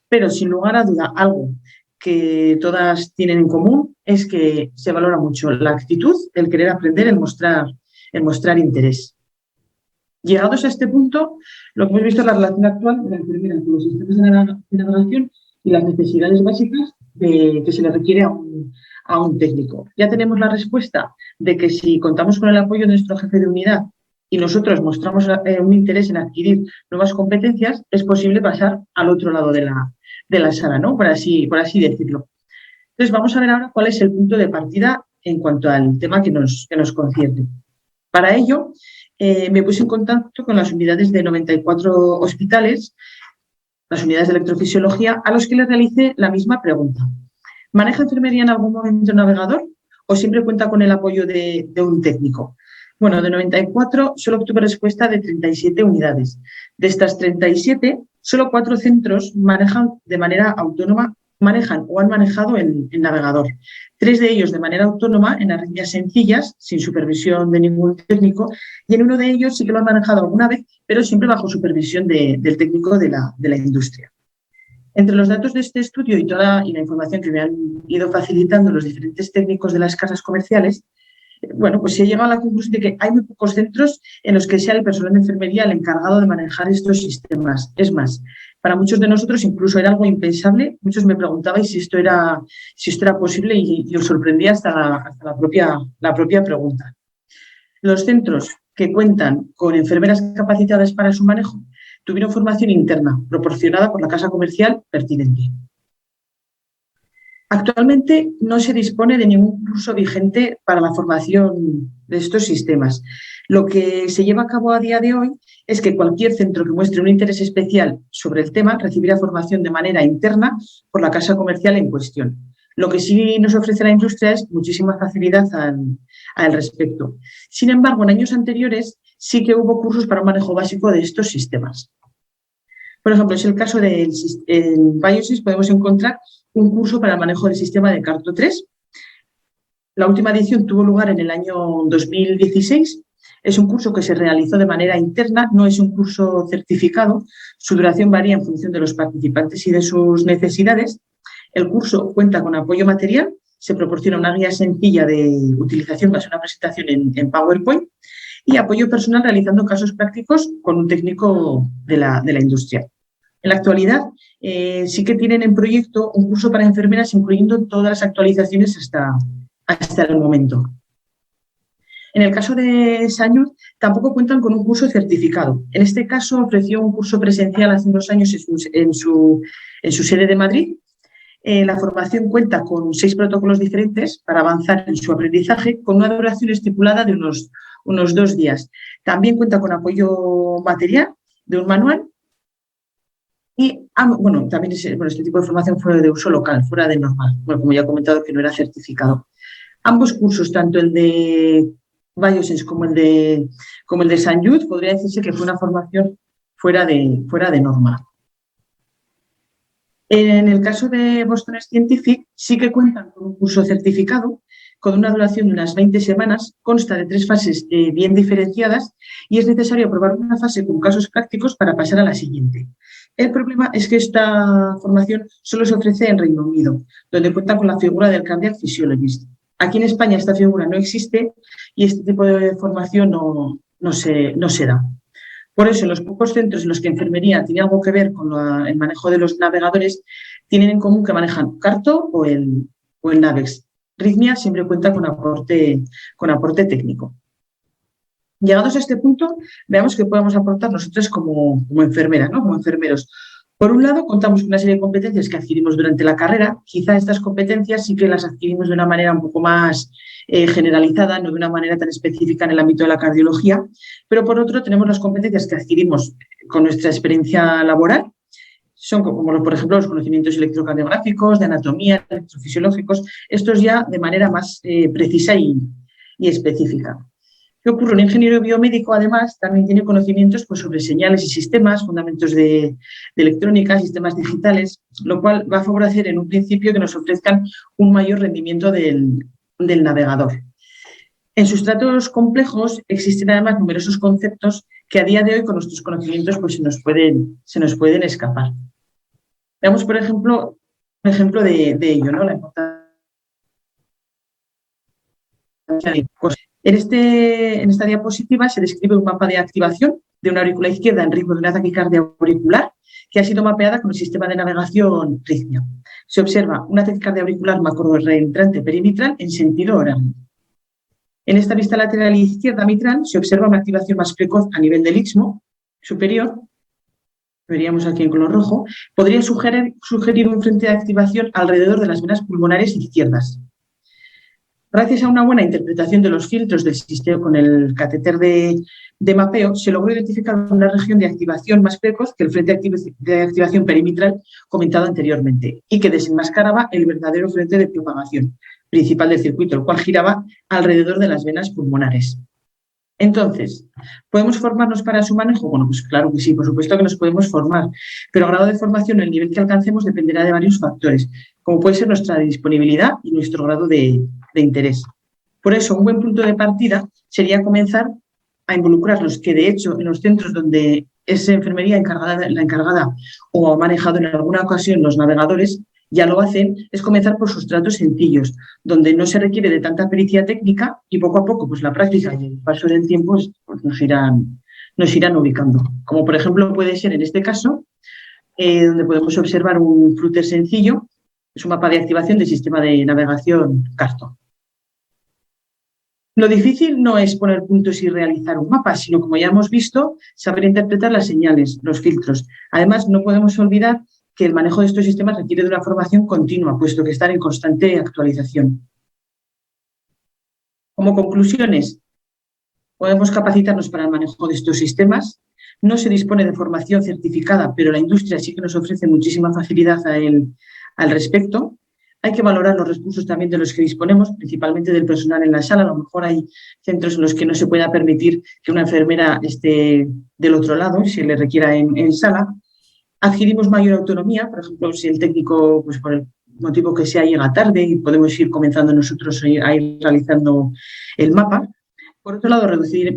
pero sin lugar a duda algo que todas tienen en común es que se valora mucho la actitud, el querer aprender, el mostrar interés. Llegados a este punto, lo que hemos visto es la relación actual de la enfermera con los sistemas de navegación y las necesidades básicas que se le requiere a un técnico. Ya tenemos la respuesta de que si contamos con el apoyo de nuestro jefe de unidad y nosotros mostramos un interés en adquirir nuevas competencias, es posible pasar al otro lado de la sala, ¿no? Por así decirlo. Entonces, vamos a ver ahora cuál es el punto de partida en cuanto al tema que nos concierne. Para ello, me puse en contacto con las unidades de 94 hospitales, las unidades de electrofisiología, a los que les realicé la misma pregunta. ¿Maneja enfermería en algún momento un navegador o siempre cuenta con el apoyo de un técnico? Bueno, de 94 solo obtuve respuesta de 37 unidades. De estas 37, solo 4 centros manejan de manera autónoma, manejan o han manejado el navegador. 3 de ellos de manera autónoma en arritmias sencillas, sin supervisión de ningún técnico, y en uno de ellos sí que lo han manejado alguna vez, pero siempre bajo supervisión del técnico de la industria. Entre los datos de este estudio y la información que me han ido facilitando los diferentes técnicos de las casas comerciales, bueno, pues se ha llegado a la conclusión de que hay muy pocos centros en los que sea el personal de enfermería el encargado de manejar estos sistemas. Es más, para muchos de nosotros incluso era algo impensable. Muchos me preguntabais si esto era posible y os sorprendía hasta la propia pregunta. Los centros que cuentan con enfermeras capacitadas para su manejo tuvieron formación interna proporcionada por la casa comercial pertinente. Actualmente no se dispone de ningún curso vigente para la formación de estos sistemas. Lo que se lleva a cabo a día de hoy es que cualquier centro que muestre un interés especial sobre el tema recibirá formación de manera interna por la casa comercial en cuestión. Lo que sí nos ofrece la industria es muchísima facilidad al respecto. Sin embargo, en años anteriores sí que hubo cursos para un manejo básico de estos sistemas. Por ejemplo, es el caso del Biosys, podemos encontrar un curso para el manejo del sistema de Carto 3. La última edición tuvo lugar en el año 2016. Es un curso que se realizó de manera interna, no es un curso certificado. Su duración varía en función de los participantes y de sus necesidades. El curso cuenta con apoyo material, se proporciona una guía sencilla de utilización más una presentación en PowerPoint y apoyo personal realizando casos prácticos con un técnico de la industria. En la actualidad sí que tienen en proyecto un curso para enfermeras incluyendo todas las actualizaciones hasta el momento. En el caso de Sanyud tampoco cuentan con un curso certificado. En este caso ofreció un curso presencial hace unos años en su sede de Madrid. La formación cuenta con 6 protocolos diferentes para avanzar en su aprendizaje con una duración estipulada de unos 2 días. También cuenta con apoyo material de un manual y, también este tipo de formación fue de uso local, fuera de normal. Bueno, como ya he comentado, que no era certificado. Ambos cursos, tanto el de Biosys como el de Sanyud, podría decirse que fue una formación fuera de norma. En el caso de Boston Scientific, sí que cuentan con un curso certificado con una duración de unas 20 semanas, consta de 3 fases bien diferenciadas y es necesario aprobar una fase con casos prácticos para pasar a la siguiente. El problema es que esta formación solo se ofrece en Reino Unido, donde cuenta con la figura del Cardiac Physiologist. Aquí en España esta figura no existe y este tipo de formación no se da. Por eso, los pocos centros en los que enfermería tiene algo que ver con el manejo de los navegadores tienen en común que manejan Carto o el Navex. Rhythmia siempre cuenta con aporte técnico. Llegados a este punto, veamos qué podemos aportar nosotros como enfermeras, ¿no? Como enfermeros. Por un lado, contamos con una serie de competencias que adquirimos durante la carrera. Quizá estas competencias sí que las adquirimos de una manera un poco más generalizada, no de una manera tan específica en el ámbito de la cardiología, pero por otro tenemos las competencias que adquirimos con nuestra experiencia laboral. Son como, por ejemplo, los conocimientos electrocardiográficos, de anatomía, electrofisiológicos, estos ya de manera más precisa y específica. ¿Qué ocurre? Un ingeniero biomédico, además, también tiene conocimientos sobre señales y sistemas, fundamentos de electrónica, sistemas digitales, lo cual va a favorecer en un principio que nos ofrezcan un mayor rendimiento del navegador. En sustratos complejos existen además numerosos conceptos que a día de hoy con nuestros conocimientos se nos pueden escapar. Veamos, por ejemplo, un ejemplo de ello, ¿no? La importancia de En esta diapositiva se describe un mapa de activación de una aurícula izquierda en ritmo de una taquicardia auricular que ha sido mapeada con el sistema de navegación Rhythmia. Se observa una taquicardia auricular macro-reentrante perimitral en sentido horario. En esta vista lateral izquierda mitral se observa una activación más precoz a nivel del istmo superior, veríamos aquí en color rojo, podría sugerir un frente de activación alrededor de las venas pulmonares izquierdas. Gracias a una buena interpretación de los filtros del sistema con el catéter de mapeo, se logró identificar una región de activación más precoz que el frente de activación perimetral comentado anteriormente y que desenmascaraba el verdadero frente de propagación principal del circuito, el cual giraba alrededor de las venas pulmonares. Entonces, ¿podemos formarnos para su manejo? Bueno, pues claro que sí, por supuesto que nos podemos formar, pero el grado de formación, el nivel que alcancemos dependerá de varios factores, como puede ser nuestra disponibilidad y nuestro grado de interés. Por eso, un buen punto de partida sería comenzar a involucrarlos, que de hecho en los centros donde es enfermería la encargada o ha manejado en alguna ocasión los navegadores, ya lo hacen, es comenzar por sustratos sencillos, donde no se requiere de tanta pericia técnica y poco a poco pues la práctica y el paso del tiempo pues, nos irán ubicando. Como por ejemplo puede ser en este caso, donde podemos observar un flúter sencillo, es un mapa de activación del sistema de navegación Carto. Lo difícil no es poner puntos y realizar un mapa, sino, como ya hemos visto, saber interpretar las señales, los filtros. Además, no podemos olvidar que el manejo de estos sistemas requiere de una formación continua, puesto que están en constante actualización. Como conclusiones, podemos capacitarnos para el manejo de estos sistemas. No se dispone de formación certificada, pero la industria sí que nos ofrece muchísima facilidad al respecto. Hay que valorar los recursos también de los que disponemos, principalmente del personal en la sala. A lo mejor hay centros en los que no se pueda permitir que una enfermera esté del otro lado y se le requiera en sala. Adquirimos mayor autonomía, por ejemplo, si el técnico, pues por el motivo que sea, llega tarde y podemos ir comenzando nosotros a ir realizando el mapa. Por otro lado,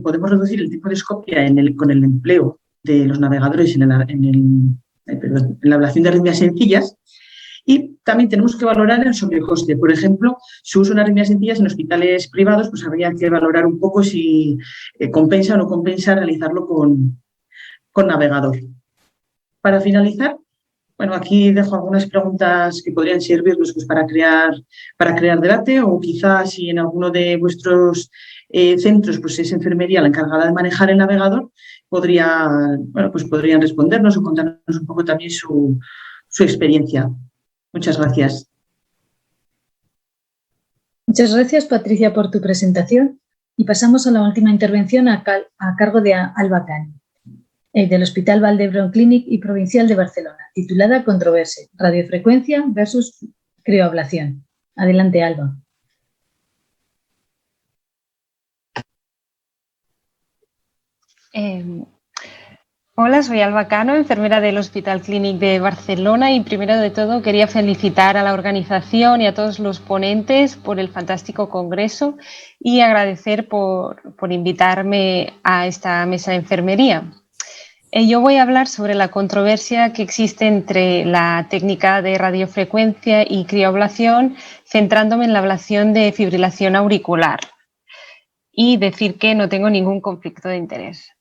podemos reducir el tiempo de escopia con el empleo de los navegadores en la ablación de arritmias sencillas. Y también tenemos que valorar el sobrecoste. Por ejemplo, si uso unas arritmias sencillas en hospitales privados, pues habría que valorar un poco si compensa o no compensa realizarlo con navegador. Para finalizar, bueno, aquí dejo algunas preguntas que podrían servirnos pues, para crear debate, o quizás si en alguno de vuestros centros pues, es enfermería la encargada de manejar el navegador, podrían respondernos o contarnos un poco también su experiencia. Muchas gracias. Muchas gracias, Patricia, por tu presentación. Y pasamos a la última intervención a cargo de Alba Cano, del Hospital Vall d'Hebron Clínic y Provincial de Barcelona, titulada Controversia, radiofrecuencia versus crioablación. Adelante, Alba. Hola, soy Alba Cano, enfermera del Hospital Clínic de Barcelona, y primero de todo quería felicitar a la organización y a todos los ponentes por el fantástico congreso y agradecer por invitarme a esta mesa de enfermería. Yo voy a hablar sobre la controversia que existe entre la técnica de radiofrecuencia y crioablación, centrándome en la ablación de fibrilación auricular, y decir que no tengo ningún conflicto de interés.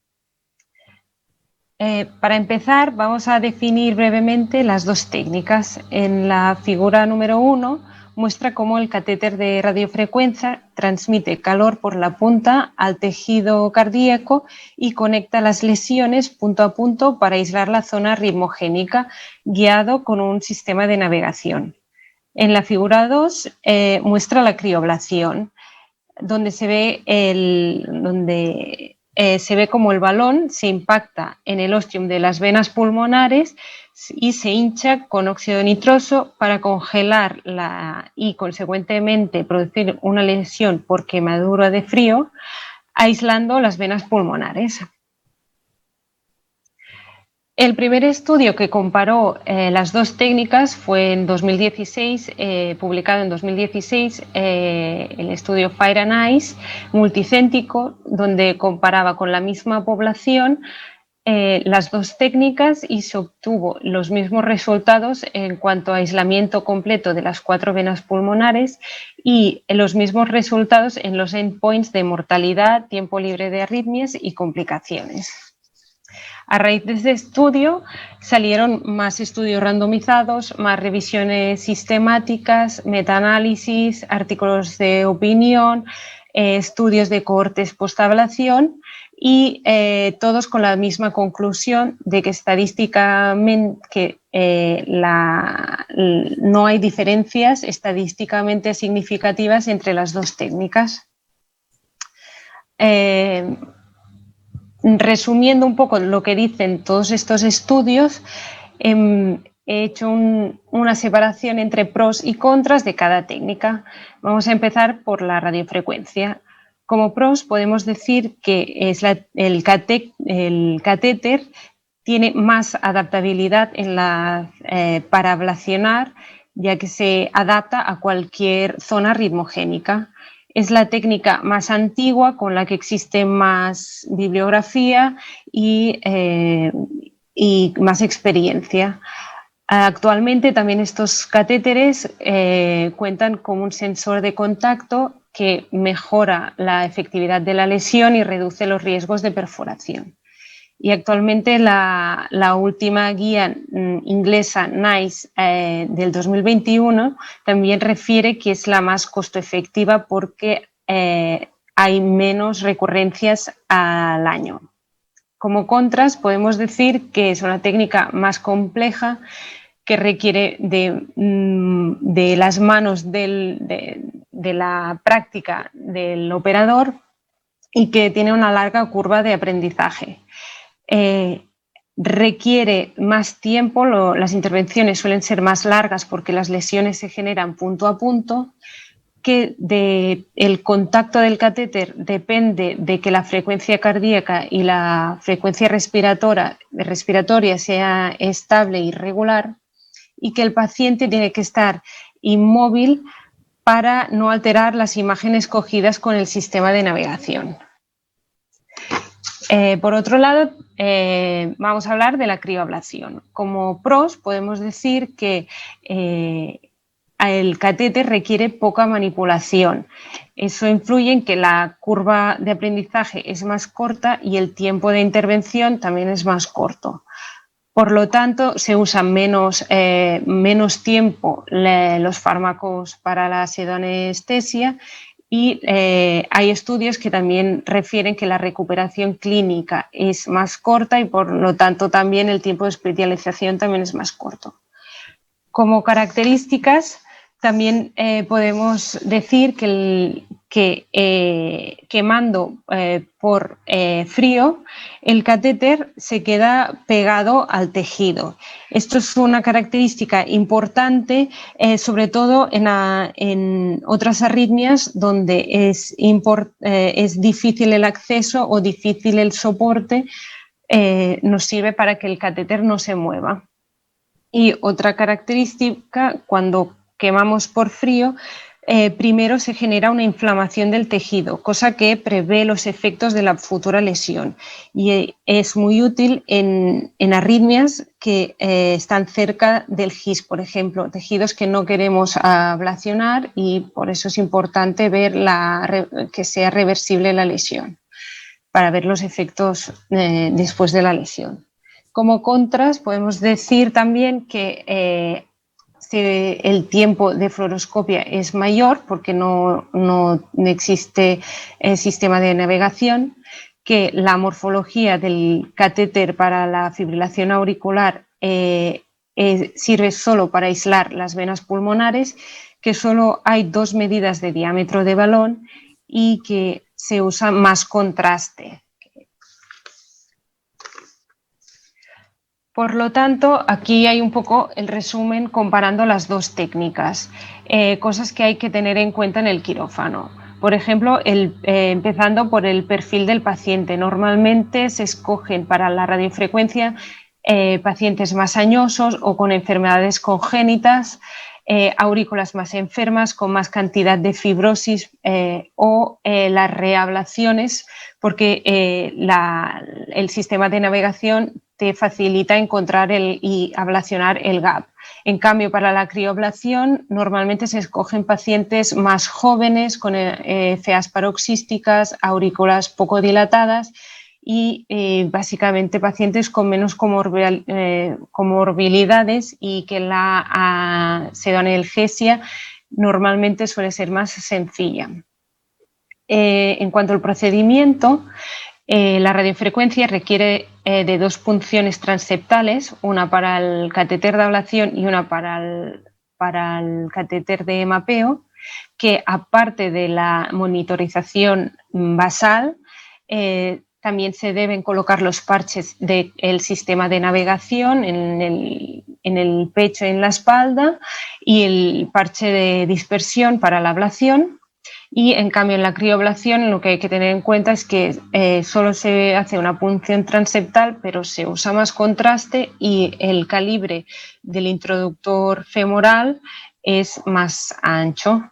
Para empezar, vamos a definir brevemente las dos técnicas. En la figura número 1 muestra cómo el catéter de radiofrecuencia transmite calor por la punta al tejido cardíaco y conecta las lesiones punto a punto para aislar la zona ritmogénica, guiado con un sistema de navegación. En la figura 2 muestra la crioablación, donde se ve como el balón se impacta en el ostium de las venas pulmonares y se hincha con óxido nitroso para congelar y consecuentemente producir una lesión por quemadura de frío, aislando las venas pulmonares. El primer estudio que comparó las dos técnicas fue en 2016, publicado en 2016, el estudio Fire and Ice multicéntrico, donde comparaba con la misma población las dos técnicas y se obtuvo los mismos resultados en cuanto a aislamiento completo de las 4 venas pulmonares y los mismos resultados en los endpoints de mortalidad, tiempo libre de arritmias y complicaciones. A raíz de este estudio salieron más estudios randomizados, más revisiones sistemáticas, metaanálisis, artículos de opinión, estudios de cohortes postablación y todos con la misma conclusión de que estadísticamente no hay diferencias estadísticamente significativas entre las dos técnicas. Resumiendo un poco lo que dicen todos estos estudios, he hecho una separación entre pros y contras de cada técnica. Vamos a empezar por la radiofrecuencia. Como pros podemos decir que el catéter tiene más adaptabilidad para ablacionar, ya que se adapta a cualquier zona ritmogénica. Es la técnica más antigua, con la que existe más bibliografía y más experiencia. Actualmente también estos catéteres cuentan con un sensor de contacto que mejora la efectividad de la lesión y reduce los riesgos de perforación. Y actualmente la última guía inglesa NICE del 2021 también refiere que es la más costo efectiva porque hay menos recurrencias al año. Como contras podemos decir que es una técnica más compleja, que requiere de las manos de la práctica del operador y que tiene una larga curva de aprendizaje. Requiere más tiempo, las intervenciones suelen ser más largas porque las lesiones se generan punto a punto, que el contacto del catéter depende de que la frecuencia cardíaca y la frecuencia respiratoria sea estable y regular, y que el paciente tiene que estar inmóvil para no alterar las imágenes cogidas con el sistema de navegación. Por otro lado, vamos a hablar de la crioablación. Como pros podemos decir que el catéter requiere poca manipulación. Eso influye en que la curva de aprendizaje es más corta y el tiempo de intervención también es más corto. Por lo tanto, se usan menos tiempo los fármacos para la pseudoanestesia y hay estudios que también refieren que la recuperación clínica es más corta y por lo tanto también el tiempo de hospitalización también es más corto. Como características, también podemos decir que quemando por frío, el catéter se queda pegado al tejido. Esto es una característica importante, sobre todo en otras arritmias donde es difícil el acceso o difícil el soporte, nos sirve para que el catéter no se mueva. Y otra característica, cuando quemamos por frío, primero se genera una inflamación del tejido, cosa que prevé los efectos de la futura lesión y es muy útil en arritmias que están cerca del GIS, por ejemplo, tejidos que no queremos ablacionar y por eso es importante ver que sea reversible la lesión, para ver los efectos después de la lesión. Como contras podemos decir también que el tiempo de fluoroscopia es mayor porque no existe sistema de navegación, que la morfología del catéter para la fibrilación auricular sirve solo para aislar las venas pulmonares, que solo hay 2 medidas de diámetro de balón y que se usa más contraste. Por lo tanto, aquí hay un poco el resumen comparando las dos técnicas, cosas que hay que tener en cuenta en el quirófano. Por ejemplo, empezando por el perfil del paciente. Normalmente se escogen para la radiofrecuencia pacientes más añosos o con enfermedades congénitas, aurículas más enfermas, con más cantidad de fibrosis o las reablaciones, porque el sistema de navegación te facilita encontrar y ablacionar el gap. En cambio, para la crioablación normalmente se escogen pacientes más jóvenes con FAs paroxísticas, aurículas poco dilatadas y básicamente pacientes con menos comorbilidades y que la pseudoanalgesia normalmente suele ser más sencilla. En cuanto al procedimiento, la radiofrecuencia requiere de 2 punciones transeptales, una para el catéter de ablación y una para el catéter de mapeo, que aparte de la monitorización basal, también se deben colocar los parches del sistema de navegación en el pecho y en la espalda, y el parche de dispersión para la ablación. Y en cambio en la crioablación lo que hay que tener en cuenta es que solo se hace una punción transeptal, pero se usa más contraste y el calibre del introductor femoral es más ancho.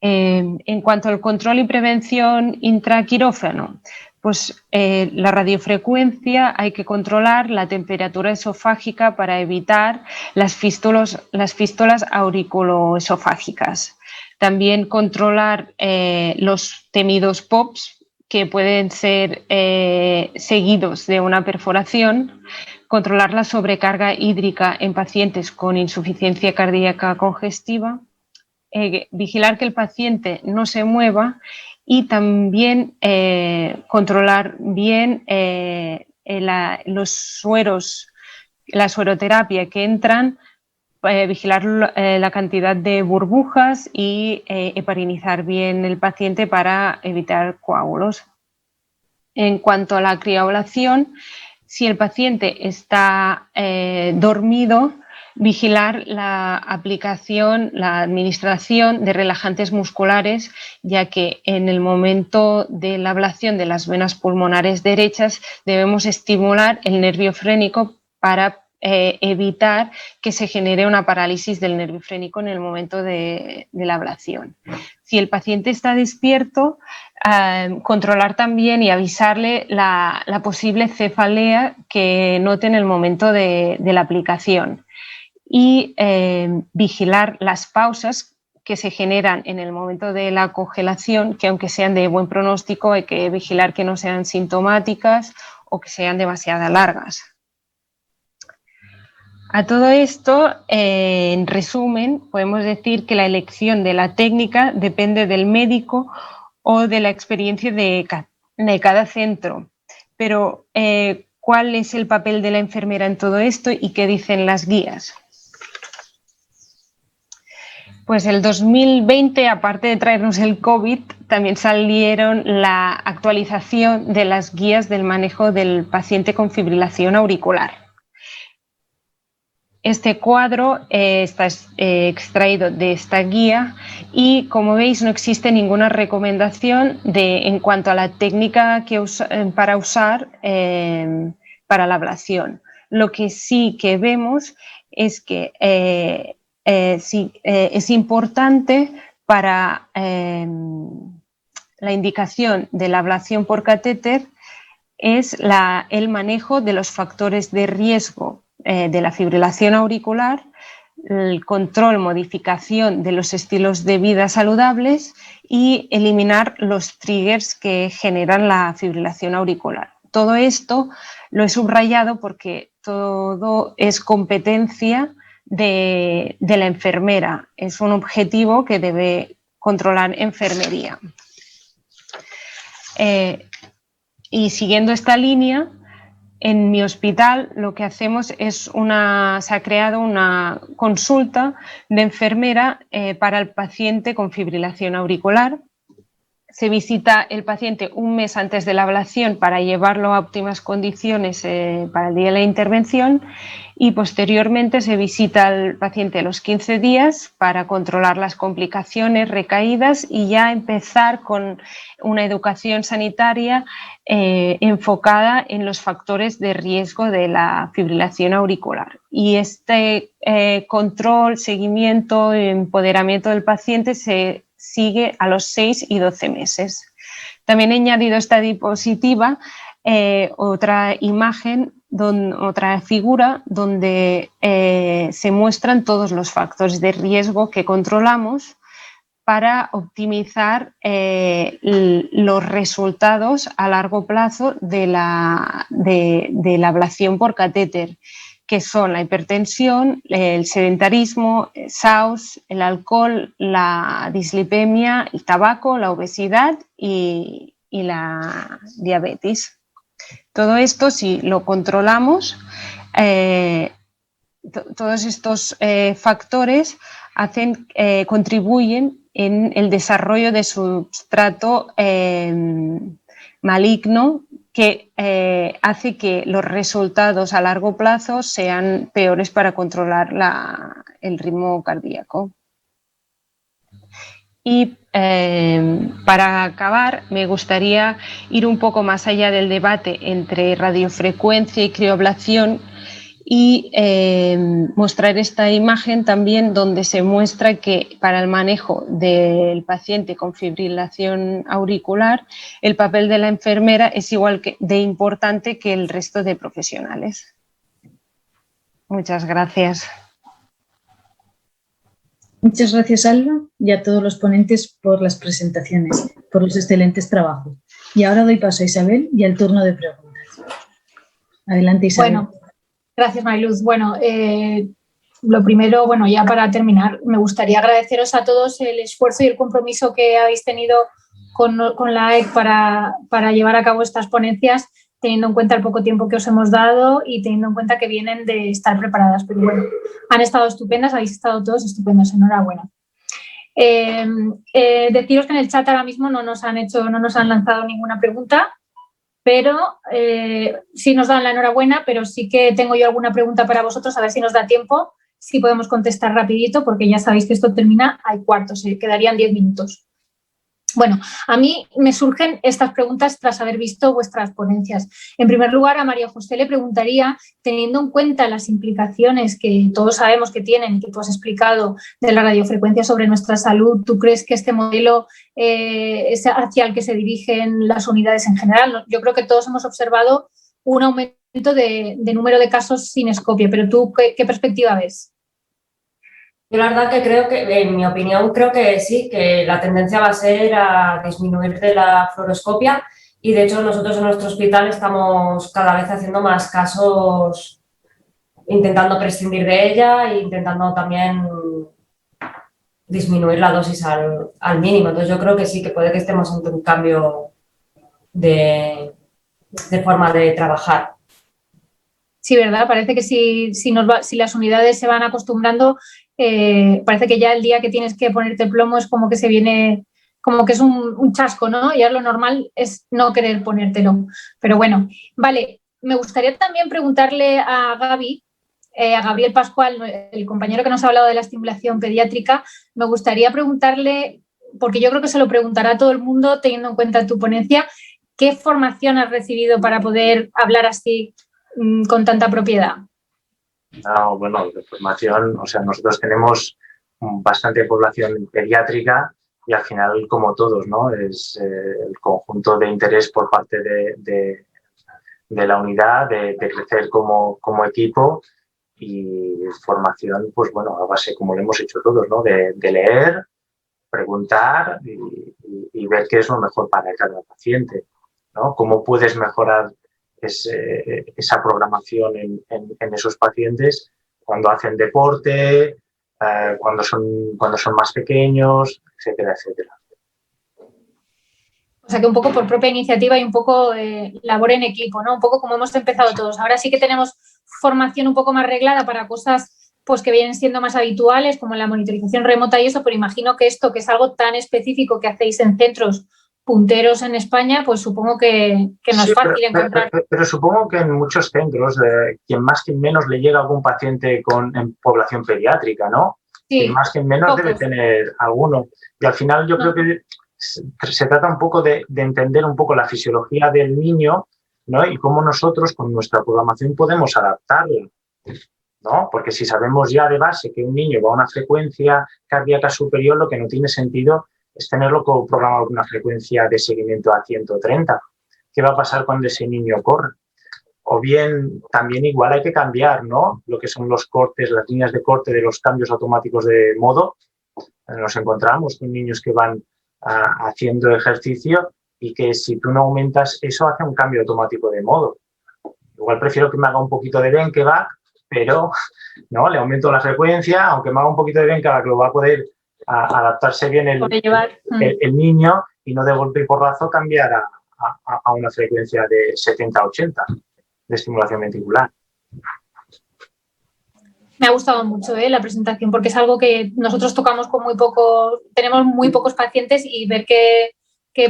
En cuanto al control y prevención intraquirófano, pues la radiofrecuencia hay que controlar la temperatura esofágica para evitar las fístulas auriculoesofágicas. También controlar los temidos POPs, que pueden ser seguidos de una perforación, controlar la sobrecarga hídrica en pacientes con insuficiencia cardíaca congestiva, vigilar que el paciente no se mueva y también controlar bien los sueros, la sueroterapia que entran, vigilar la cantidad de burbujas y heparinizar bien el paciente para evitar coágulos. En cuanto a la crioablación, si el paciente está dormido, vigilar la aplicación, la administración de relajantes musculares, ya que en el momento de la ablación de las venas pulmonares derechas debemos estimular el nervio frénico para evitar que se genere una parálisis del nervio frénico en el momento de la ablación. Si el paciente está despierto, controlar también y avisarle la posible cefalea que note en el momento de la aplicación, y vigilar las pausas que se generan en el momento de la congelación, que aunque sean de buen pronóstico hay que vigilar que no sean sintomáticas o que sean demasiado largas. A todo esto, en resumen, podemos decir que la elección de la técnica depende del médico o de la experiencia de cada centro. Pero, ¿cuál es el papel de la enfermera en todo esto y qué dicen las guías? Pues el 2020, aparte de traernos el COVID, también salieron la actualización de las guías del manejo del paciente con fibrilación auricular. Este cuadro está extraído de esta guía y, como veis, no existe ninguna recomendación en cuanto a la técnica para usar para la ablación. Lo que sí que vemos es que es importante para la indicación de la ablación por catéter es el manejo de los factores de riesgo de la fibrilación auricular, el control, modificación de los estilos de vida saludables y eliminar los triggers que generan la fibrilación auricular. Todo esto lo he subrayado porque todo es competencia de la enfermera, es un objetivo que debe controlar enfermería. Y siguiendo esta línea, en mi hospital lo que hacemos es se ha creado una consulta de enfermera para el paciente con fibrilación auricular. Se visita el paciente un mes antes de la ablación para llevarlo a óptimas condiciones para el día de la intervención, y posteriormente se visita al paciente a los 15 días para controlar las complicaciones, recaídas, y ya empezar con una educación sanitaria enfocada en los factores de riesgo de la fibrilación auricular. Y este control, seguimiento, empoderamiento del paciente se sigue a los 6 y 12 meses. También he añadido esta diapositiva, otra imagen, otra figura donde se muestran todos los factores de riesgo que controlamos para optimizar los resultados a largo plazo de la ablación por catéter, que son la hipertensión, el sedentarismo, SAUS, el alcohol, la dislipemia, el tabaco, la obesidad y la diabetes. Todo esto, si lo controlamos, todos estos factores contribuyen en el desarrollo de sustrato maligno que hace que los resultados a largo plazo sean peores para controlar el ritmo cardíaco. Y para acabar, me gustaría ir un poco más allá del debate entre radiofrecuencia y crioablación y mostrar esta imagen también donde se muestra que para el manejo del paciente con fibrilación auricular el papel de la enfermera es igual de importante que el resto de profesionales. Muchas gracias. Muchas gracias, Alba, y a todos los ponentes por las presentaciones, por los excelentes trabajos. Y ahora doy paso a Isabel y al turno de preguntas. Adelante, Isabel. Bueno, gracias, Mariluz. Bueno, lo primero, bueno, ya para terminar, me gustaría agradeceros a todos el esfuerzo y el compromiso que habéis tenido con la AEC para llevar a cabo estas ponencias, teniendo en cuenta el poco tiempo que os hemos dado y teniendo en cuenta que vienen de estar preparadas. Pero bueno, han estado estupendas, habéis estado todos estupendos, enhorabuena. Deciros que en el chat ahora mismo no nos han lanzado ninguna pregunta, pero sí nos dan la enhorabuena, pero sí que tengo yo alguna pregunta para vosotros, a ver si nos da tiempo, si podemos contestar rapidito, porque ya sabéis que esto termina al cuarto, se quedarían 10 minutos. Bueno, a mí me surgen estas preguntas tras haber visto vuestras ponencias. En primer lugar, a María José le preguntaría, teniendo en cuenta las implicaciones que todos sabemos que tienen y que tú has explicado de la radiofrecuencia sobre nuestra salud, ¿tú crees que este modelo es hacia el que se dirigen las unidades en general? Yo creo que todos hemos observado un aumento de número de casos sin escopio, pero ¿tú qué perspectiva ves? Yo la verdad que creo que, en mi opinión, creo que sí, que la tendencia va a ser a disminuir de la fluoroscopia y de hecho nosotros en nuestro hospital estamos cada vez haciendo más casos, intentando prescindir de ella e intentando también disminuir la dosis al mínimo. Entonces yo creo que sí, que puede que estemos ante un cambio de forma de trabajar. Sí, ¿verdad? Parece que si las unidades se van acostumbrando, parece que ya el día que tienes que ponerte plomo es como que se viene, como que es un chasco, ¿no? Ya lo normal es no querer ponértelo. Pero bueno, vale, me gustaría también preguntarle a Gaby, a Gabriel Pascual, el compañero que nos ha hablado de la estimulación pediátrica, me gustaría preguntarle, porque yo creo que se lo preguntará a todo el mundo teniendo en cuenta tu ponencia, ¿qué formación has recibido para poder hablar así con tanta propiedad? No, bueno, de formación, o sea, nosotros tenemos bastante población pediátrica y al final, como todos, ¿no? Es el conjunto de interés por parte de la unidad, de crecer como equipo y formación, pues bueno, a base, como lo hemos hecho todos, ¿no? De leer, preguntar y ver qué es lo mejor para cada paciente, ¿no? Cómo puedes mejorar esa programación en esos pacientes cuando hacen deporte, cuando son más pequeños, etcétera, etcétera. O sea, que un poco por propia iniciativa y un poco labor en equipo, ¿no? Un poco como hemos empezado todos. Ahora sí que tenemos formación un poco más reglada para cosas pues, que vienen siendo más habituales, como la monitorización remota y eso, pero imagino que esto, que es algo tan específico que hacéis en centros punteros en España, pues supongo que no es fácil encontrar. Pero supongo que en muchos centros, quien más, quien menos le llega a algún paciente en población pediátrica, ¿no? Sí, quien más, quien menos pocos. Debe tener alguno. Y al final yo creo que se trata un poco de entender un poco la fisiología del niño, ¿no? Y cómo nosotros con nuestra programación podemos adaptarla, ¿no? Porque si sabemos ya de base que un niño va a una frecuencia cardíaca superior, lo que no tiene sentido es tenerlo programado con una frecuencia de seguimiento a 130. ¿Qué va a pasar cuando ese niño corre? O bien, también igual hay que cambiar, ¿no? Lo que son los cortes, las líneas de corte de los cambios automáticos de modo. Nos encontramos con niños que van haciendo ejercicio y que si tú no aumentas eso, hace un cambio automático de modo. Igual prefiero que me haga un poquito de benkeback, pero ¿no? Le aumento la frecuencia, aunque me haga un poquito de bien, claro que lo va a poder adaptarse bien el niño y no de golpe y porrazo cambiar a una frecuencia de 70-80 de estimulación ventricular. Me ha gustado mucho la presentación porque es algo que nosotros tocamos con tenemos muy pocos pacientes y ver que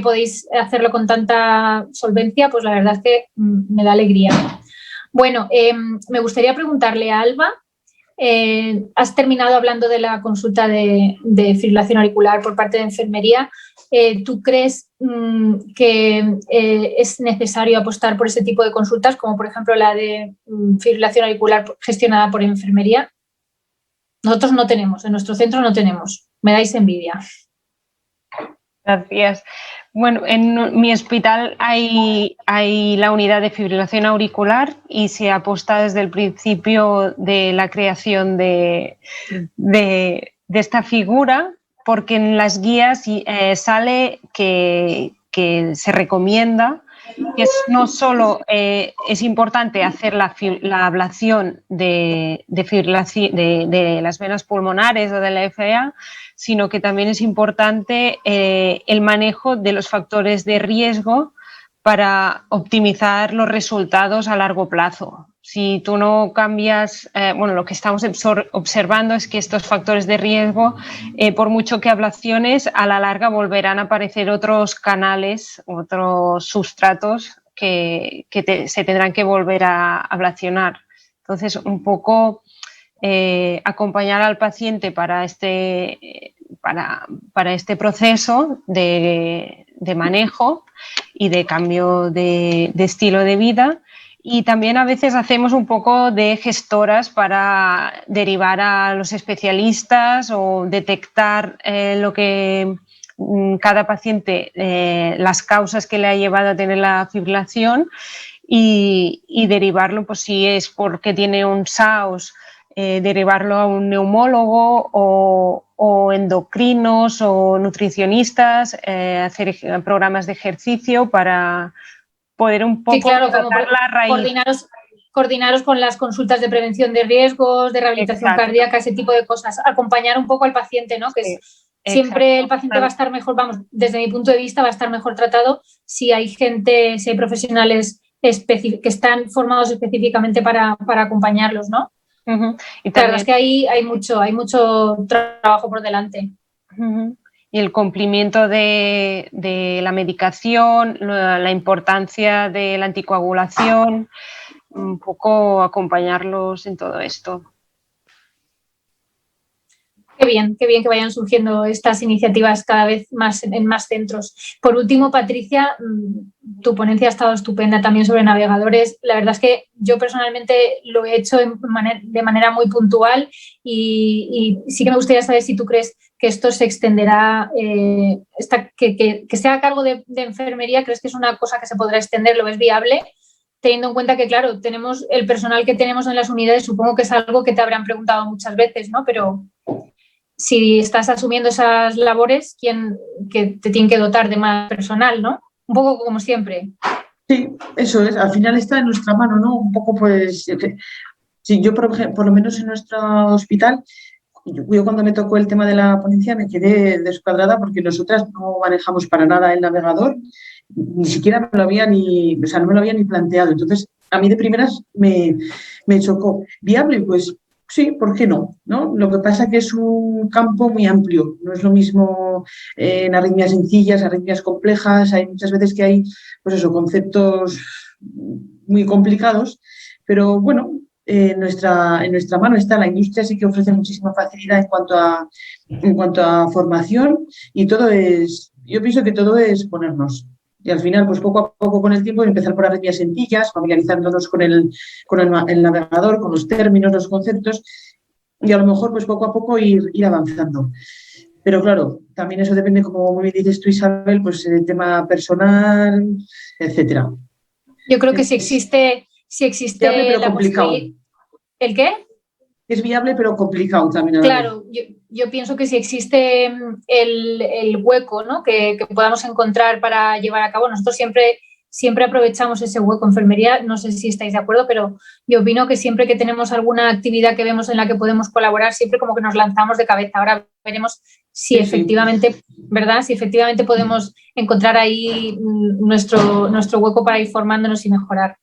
podéis hacerlo con tanta solvencia, pues la verdad es que me da alegría. Bueno, me gustaría preguntarle a Alba, has terminado hablando de la consulta de fibrilación auricular por parte de enfermería. ¿Tú crees que es necesario apostar por ese tipo de consultas, como por ejemplo la de fibrilación auricular gestionada por enfermería? Nosotros no tenemos, en nuestro centro no tenemos. Me dais envidia. Gracias. Bueno, en mi hospital hay la unidad de fibrilación auricular y se aposta desde el principio de la creación de esta figura, porque en las guías sale que se recomienda que no solo es importante hacer la ablación de las venas pulmonares o de la FA, sino que también es importante el manejo de los factores de riesgo para optimizar los resultados a largo plazo. Si tú no cambias, lo que estamos observando es que estos factores de riesgo, por mucho que ablaciones, a la larga volverán a aparecer otros canales, otros sustratos que se tendrán que volver a ablacionar. Entonces, un poco acompañar al paciente para este proceso de manejo y de cambio de estilo de vida. Y también a veces hacemos un poco de gestoras para derivar a los especialistas o detectar lo que cada paciente, las causas que le ha llevado a tener la fibrilación y derivarlo, pues si es porque tiene un SAOS, derivarlo a un neumólogo o endocrinos o nutricionistas, hacer programas de ejercicio para poder un poco tratar la raíz. Coordinaros con las consultas de prevención de riesgos, de rehabilitación cardíaca, ese tipo de cosas. Acompañar un poco al paciente, ¿no? Que siempre el paciente va a estar mejor, desde mi punto de vista, va a estar mejor tratado si hay profesionales que están formados específicamente para acompañarlos, ¿no? Uh-huh. Y la verdad es que hay mucho trabajo por delante. Uh-huh. Y el cumplimiento de la medicación, la importancia de la anticoagulación, un poco acompañarlos en todo esto. Qué bien que vayan surgiendo estas iniciativas cada vez más en más centros. Por último, Patricia, tu ponencia ha estado estupenda también sobre navegadores. La verdad es que yo personalmente lo he hecho de manera muy puntual y sí que me gustaría saber si tú crees que esto se extenderá, que sea a cargo de enfermería. ¿Crees que es una cosa que se podrá extender? ¿Lo ves viable? Teniendo en cuenta que, claro, tenemos el personal que tenemos en las unidades, supongo que es algo que te habrán preguntado muchas veces, ¿no? Pero si estás asumiendo esas labores, ¿quién que te tiene que dotar de más personal, ¿no? Un poco como siempre. Sí, eso es. Al final está en nuestra mano, ¿no? Un poco, pues... Sí, yo, por lo menos en nuestro hospital, yo cuando me tocó el tema de la ponencia me quedé descuadrada porque nosotras no manejamos para nada el navegador, ni siquiera no me lo había ni planteado. Entonces, a mí de primeras me chocó. ¿Viable? Pues sí, ¿por qué no? Lo que pasa es que es un campo muy amplio. No es lo mismo en arritmias sencillas, arritmias complejas. Hay muchas veces que hay, pues eso, conceptos muy complicados, pero bueno, en nuestra mano está. La industria sí que ofrece muchísima facilidad en cuanto a formación y yo pienso que todo es ponernos. Y al final, pues poco a poco con el tiempo, empezar por arritmias sencillas, familiarizándonos con el navegador, con los términos, los conceptos, y a lo mejor pues poco a poco ir avanzando. Pero claro, también eso depende, como muy bien dices tú, Isabel, pues el tema personal, etcétera. Yo creo que si existe viable, pero complicado. ¿El qué? Es viable, pero complicado también. Claro, yo pienso que si existe el hueco, ¿no? que podamos encontrar para llevar a cabo, nosotros siempre siempre aprovechamos ese hueco. Enfermería, no sé si estáis de acuerdo, pero yo opino que siempre que tenemos alguna actividad que vemos en la que podemos colaborar, siempre como que nos lanzamos de cabeza. Ahora veremos si efectivamente, ¿verdad? Si efectivamente podemos encontrar ahí nuestro hueco para ir formándonos y mejorar.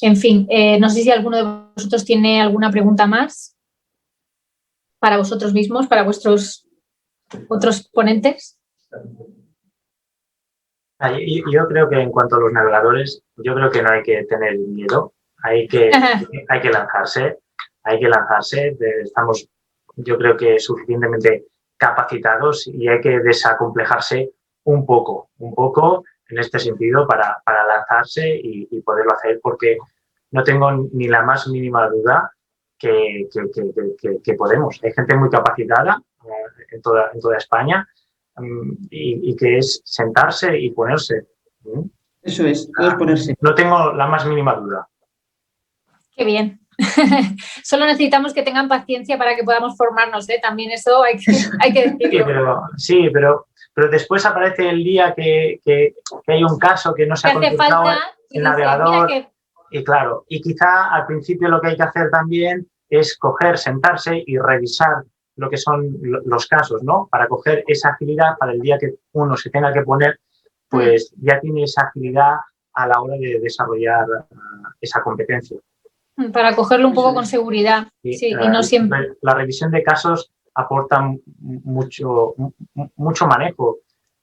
En fin, no sé si alguno de vosotros tiene alguna pregunta más para vosotros mismos, para vuestros otros ponentes. Yo creo que en cuanto a los navegadores, yo creo que no hay que tener miedo, hay que lanzarse, estamos, yo creo que suficientemente capacitados y hay que desacomplejarse un poco en este sentido para lanzarse y poderlo hacer, porque no tengo ni la más mínima duda que podemos. Hay gente muy capacitada en toda España y que es sentarse y ponerse. Eso es, todo ponerse. No tengo la más mínima duda. Qué bien. Solo necesitamos que tengan paciencia para que podamos formarnos, ¿eh? También eso hay que decirlo. Sí, pero después aparece el día que hay un caso que no se ha consultado el navegador. Y claro, y quizá al principio lo que hay que hacer también es coger, sentarse y revisar lo que son los casos, ¿no? Para coger esa agilidad para el día que uno se tenga que poner, pues ya tiene esa agilidad a la hora de desarrollar esa competencia. Para cogerlo un poco con seguridad. Sí, y no siempre. La revisión de casos aporta mucho manejo.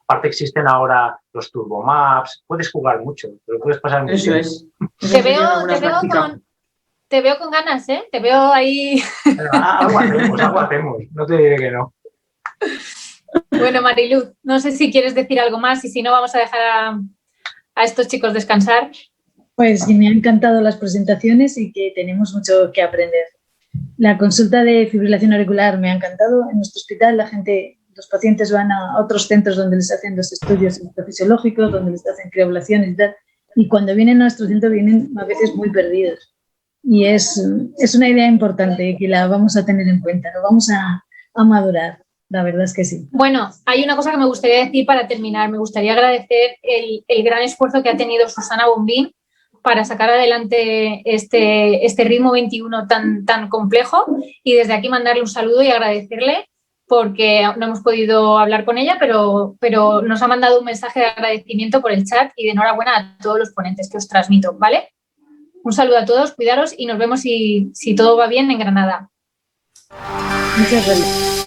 Aparte existen ahora los turbomaps, puedes jugar mucho, pero puedes pasar mucho tiempo. Es. Te veo con ganas, ¿eh? Te veo ahí. Algo hacemos, no te diré que no. Bueno, Mariluz, no sé si quieres decir algo más y si no vamos a dejar a estos chicos descansar. Pues me han encantado las presentaciones y que tenemos mucho que aprender. La consulta de fibrilación auricular me ha encantado. En nuestro hospital los pacientes van a otros centros donde les hacen los estudios fisiológicos, donde les hacen crioblaciones y tal. Y cuando vienen a nuestro centro vienen a veces muy perdidos. Y es una idea importante que la vamos a tener en cuenta, lo vamos a madurar, la verdad es que sí. Bueno, hay una cosa que me gustaría decir para terminar. Me gustaría agradecer el gran esfuerzo que ha tenido Susana Bombín para sacar adelante este ritmo 21 tan complejo y desde aquí mandarle un saludo y agradecerle porque no hemos podido hablar con ella, pero nos ha mandado un mensaje de agradecimiento por el chat y de enhorabuena a todos los ponentes que os transmito, ¿vale? Un saludo a todos, cuidaros y nos vemos si todo va bien en Granada. Muchas gracias.